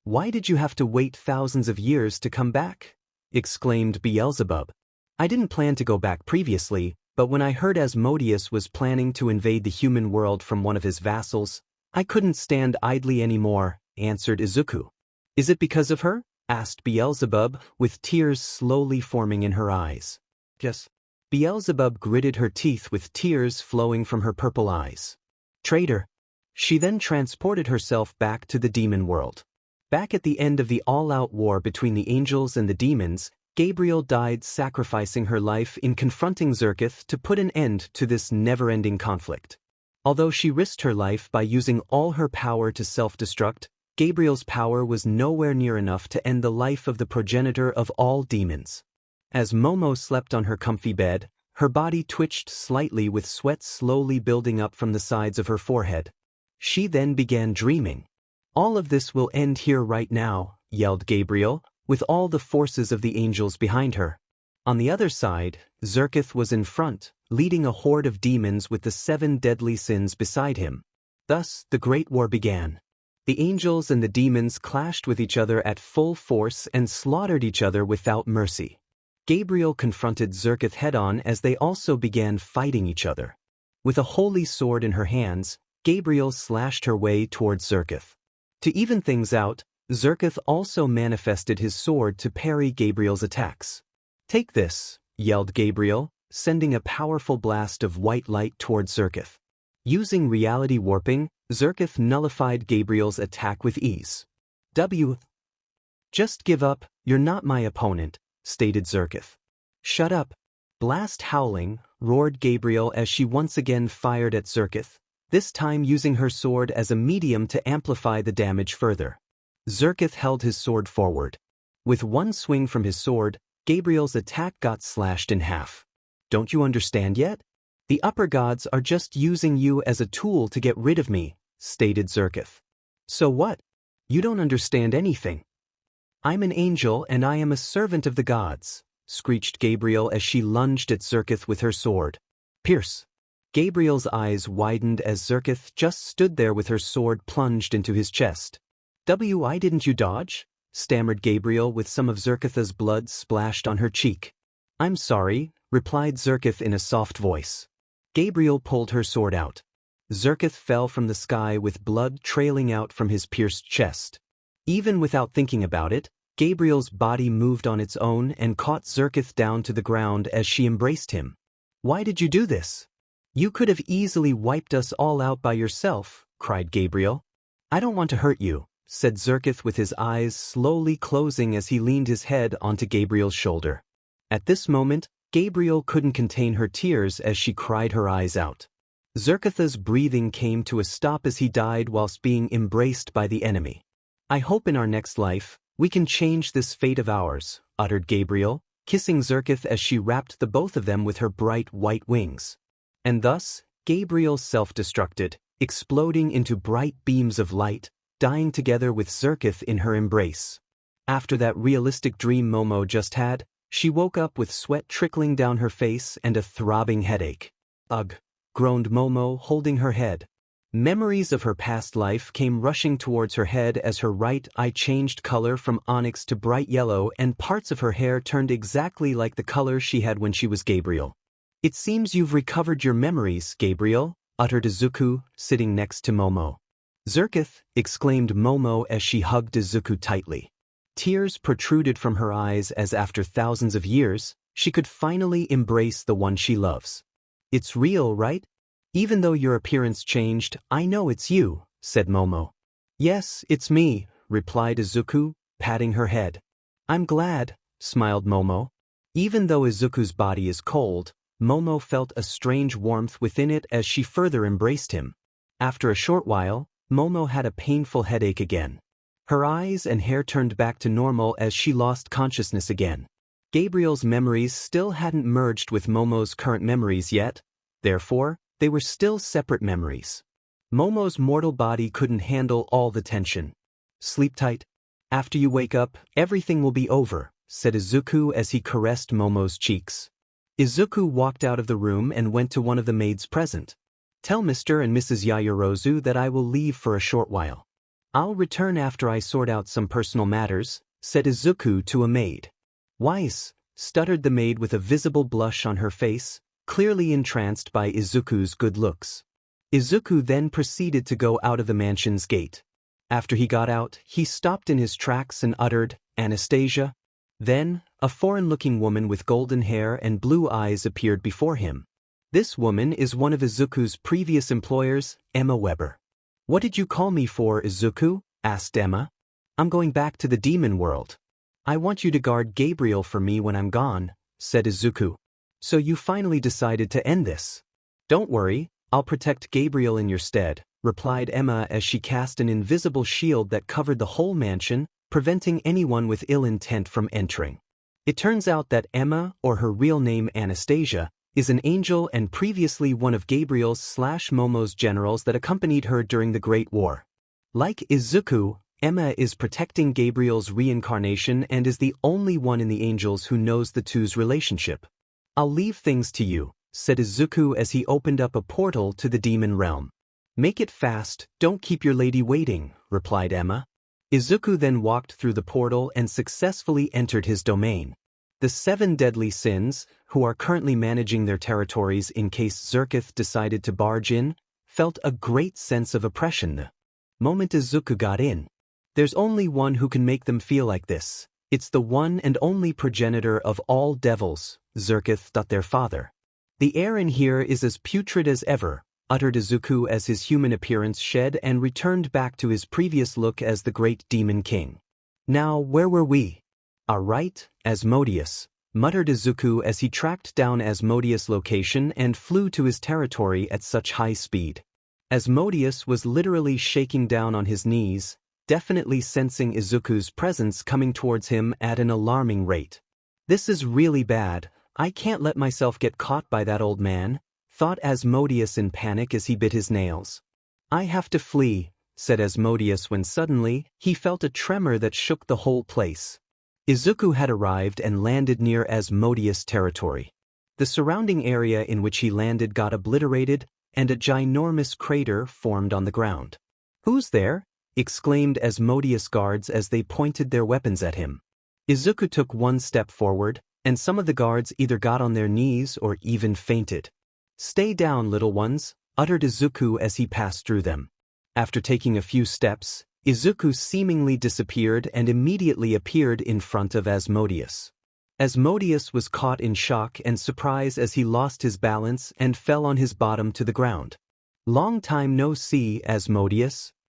Why did you have to wait thousands of years to come back?" exclaimed Beelzebub. "I didn't plan to go back previously, but when I heard Asmodeus was planning to invade the human world from one of his vassals, I couldn't stand idly anymore," answered Izuku. "Is it because of her?" asked Beelzebub, with tears slowly forming in her eyes. "Yes." Beelzebub gritted her teeth with tears flowing from her purple eyes. "Traitor." She then transported herself back to the demon world. Back at the end of the all-out war between the angels and the demons, Gabriel died sacrificing her life in confronting Zerketh to put an end to this never-ending conflict. Although she risked her life by using all her power to self-destruct, Gabriel's power was nowhere near enough to end the life of the progenitor of all demons. As Momo slept on her comfy bed, her body twitched slightly with sweat slowly building up from the sides of her forehead. She then began dreaming. "All of this will end here right now," yelled Gabriel, with all the forces of the angels behind her. On the other side, Zerketh was in front, leading a horde of demons with the 7 deadly sins beside him. Thus, the Great War began. The angels and the demons clashed with each other at full force and slaughtered each other without mercy. Gabriel confronted Zerketh head-on as they also began fighting each other. With a holy sword in her hands, Gabriel slashed her way towards Zerketh. To even things out, Zerketh also manifested his sword to parry Gabriel's attacks. "Take this," yelled Gabriel, sending a powerful blast of white light towards Zerketh. Using reality warping, Zerketh nullified Gabriel's attack with ease. "Just give up, you're not my opponent," stated Zerketh. "Shut up." Blast howling, roared Gabriel as she once again fired at Zerketh, this time using her sword as a medium to amplify the damage further. Zerketh held his sword forward. With one swing from his sword, Gabriel's attack got slashed in half. "Don't you understand yet? The upper gods are just using you as a tool to get rid of me," stated Zerketh. "So what? You don't understand anything." "I'm an angel and I am a servant of the gods," screeched Gabriel as she lunged at Zerketh with her sword. "Pierce." Gabriel's eyes widened as Zerketh just stood there with her sword plunged into his chest. "Why didn't you dodge?" stammered Gabriel with some of Zerketh's blood splashed on her cheek. "I'm sorry," replied Zerketh in a soft voice. Gabriel pulled her sword out. Zerketh fell from the sky with blood trailing out from his pierced chest. Even without thinking about it, Gabriel's body moved on its own and caught Zerketh down to the ground as she embraced him. "Why did you do this? You could have easily wiped us all out by yourself," cried Gabriel. "I don't want to hurt you," said Zerketh with his eyes slowly closing as he leaned his head onto Gabriel's shoulder. At this moment, Gabriel couldn't contain her tears as she cried her eyes out. Zerketh's breathing came to a stop as he died whilst being embraced by the enemy. "I hope in our next life, we can change this fate of ours," uttered Gabriel, kissing Zerketh as she wrapped the both of them with her bright white wings. And thus, Gabriel self-destructed, exploding into bright beams of light, dying together with Zerketh in her embrace. After that realistic dream Momo just had, she woke up with sweat trickling down her face and a throbbing headache. "Ugh," groaned Momo, holding her head. Memories of her past life came rushing towards her head as her right eye changed color from onyx to bright yellow and parts of her hair turned exactly like the color she had when she was Gabriel. "It seems you've recovered your memories, Gabriel," uttered Izuku, sitting next to Momo. Zerketh, exclaimed Momo as she hugged Izuku tightly. Tears protruded from her eyes as after thousands of years, she could finally embrace the one she loves. It's real, right? Even though your appearance changed, I know it's you, said Momo. Yes, it's me, replied Izuku, patting her head. I'm glad, smiled Momo. Even though Izuku's body is cold, Momo felt a strange warmth within it as she further embraced him. After a short while, Momo had a painful headache again. Her eyes and hair turned back to normal as she lost consciousness again. Gabriel's memories still hadn't merged with Momo's current memories yet, therefore, they were still separate memories. Momo's mortal body couldn't handle all the tension. Sleep tight. After you wake up, everything will be over, said Izuku as he caressed Momo's cheeks. Izuku walked out of the room and went to one of the maids present. Tell Mr. and Mrs. Yaoyorou that I will leave for a short while. I'll return after I sort out some personal matters, said Izuku to a maid. Wise, stuttered the maid with a visible blush on her face, clearly entranced by Izuku's good looks. Izuku then proceeded to go out of the mansion's gate. After he got out, he stopped in his tracks and uttered, Anastasia. Then, a foreign-looking woman with golden hair and blue eyes appeared before him. This woman is one of Izuku's previous employers, Emma Weber. What did you call me for, Izuku? Asked Emma. I'm going back to the demon world. I want you to guard Gabriel for me when I'm gone, said Izuku. So you finally decided to end this. Don't worry, I'll protect Gabriel in your stead, replied Emma as she cast an invisible shield that covered the whole mansion, preventing anyone with ill intent from entering. It turns out that Emma, or her real name Anastasia, is an angel and previously one of Gabriel's/Momo's generals that accompanied her during the Great War. Like Izuku, Emma is protecting Gabriel's reincarnation and is the only one in the angels who knows the two's relationship. I'll leave things to you, said Izuku as he opened up a portal to the demon realm. Make it fast, don't keep your lady waiting, replied Emma. Izuku then walked through the portal and successfully entered his domain. The 7 deadly sins, who are currently managing their territories in case Zerketh decided to barge in, felt a great sense of oppression the moment Izuku got in. There's only one who can make them feel like this. It's the one and only progenitor of all devils, Zerketh, their father. The air in here is as putrid as ever, uttered Izuku as his human appearance shed and returned back to his previous look as the great demon king. Now, where were we? Right, Asmodeus, muttered Izuku as he tracked down Asmodeus' location and flew to his territory at such high speed. Asmodeus was literally shaking down on his knees, definitely sensing Izuku's presence coming towards him at an alarming rate. This is really bad, I can't let myself get caught by that old man, thought Asmodeus in panic as he bit his nails. I have to flee, said Asmodeus when suddenly, he felt a tremor that shook the whole place. Izuku had arrived and landed near Asmodeus' territory. The surrounding area in which he landed got obliterated, and a ginormous crater formed on the ground. Who's there? Exclaimed Asmodeus' guards as they pointed their weapons at him. Izuku took one step forward, and some of the guards either got on their knees or even fainted. Stay down, little ones, uttered Izuku as he passed through them. After taking a few steps, Izuku seemingly disappeared and immediately appeared in front of Asmodeus. Asmodeus was caught in shock and surprise as he lost his balance and fell on his bottom to the ground. Long time no see, Asmodeus,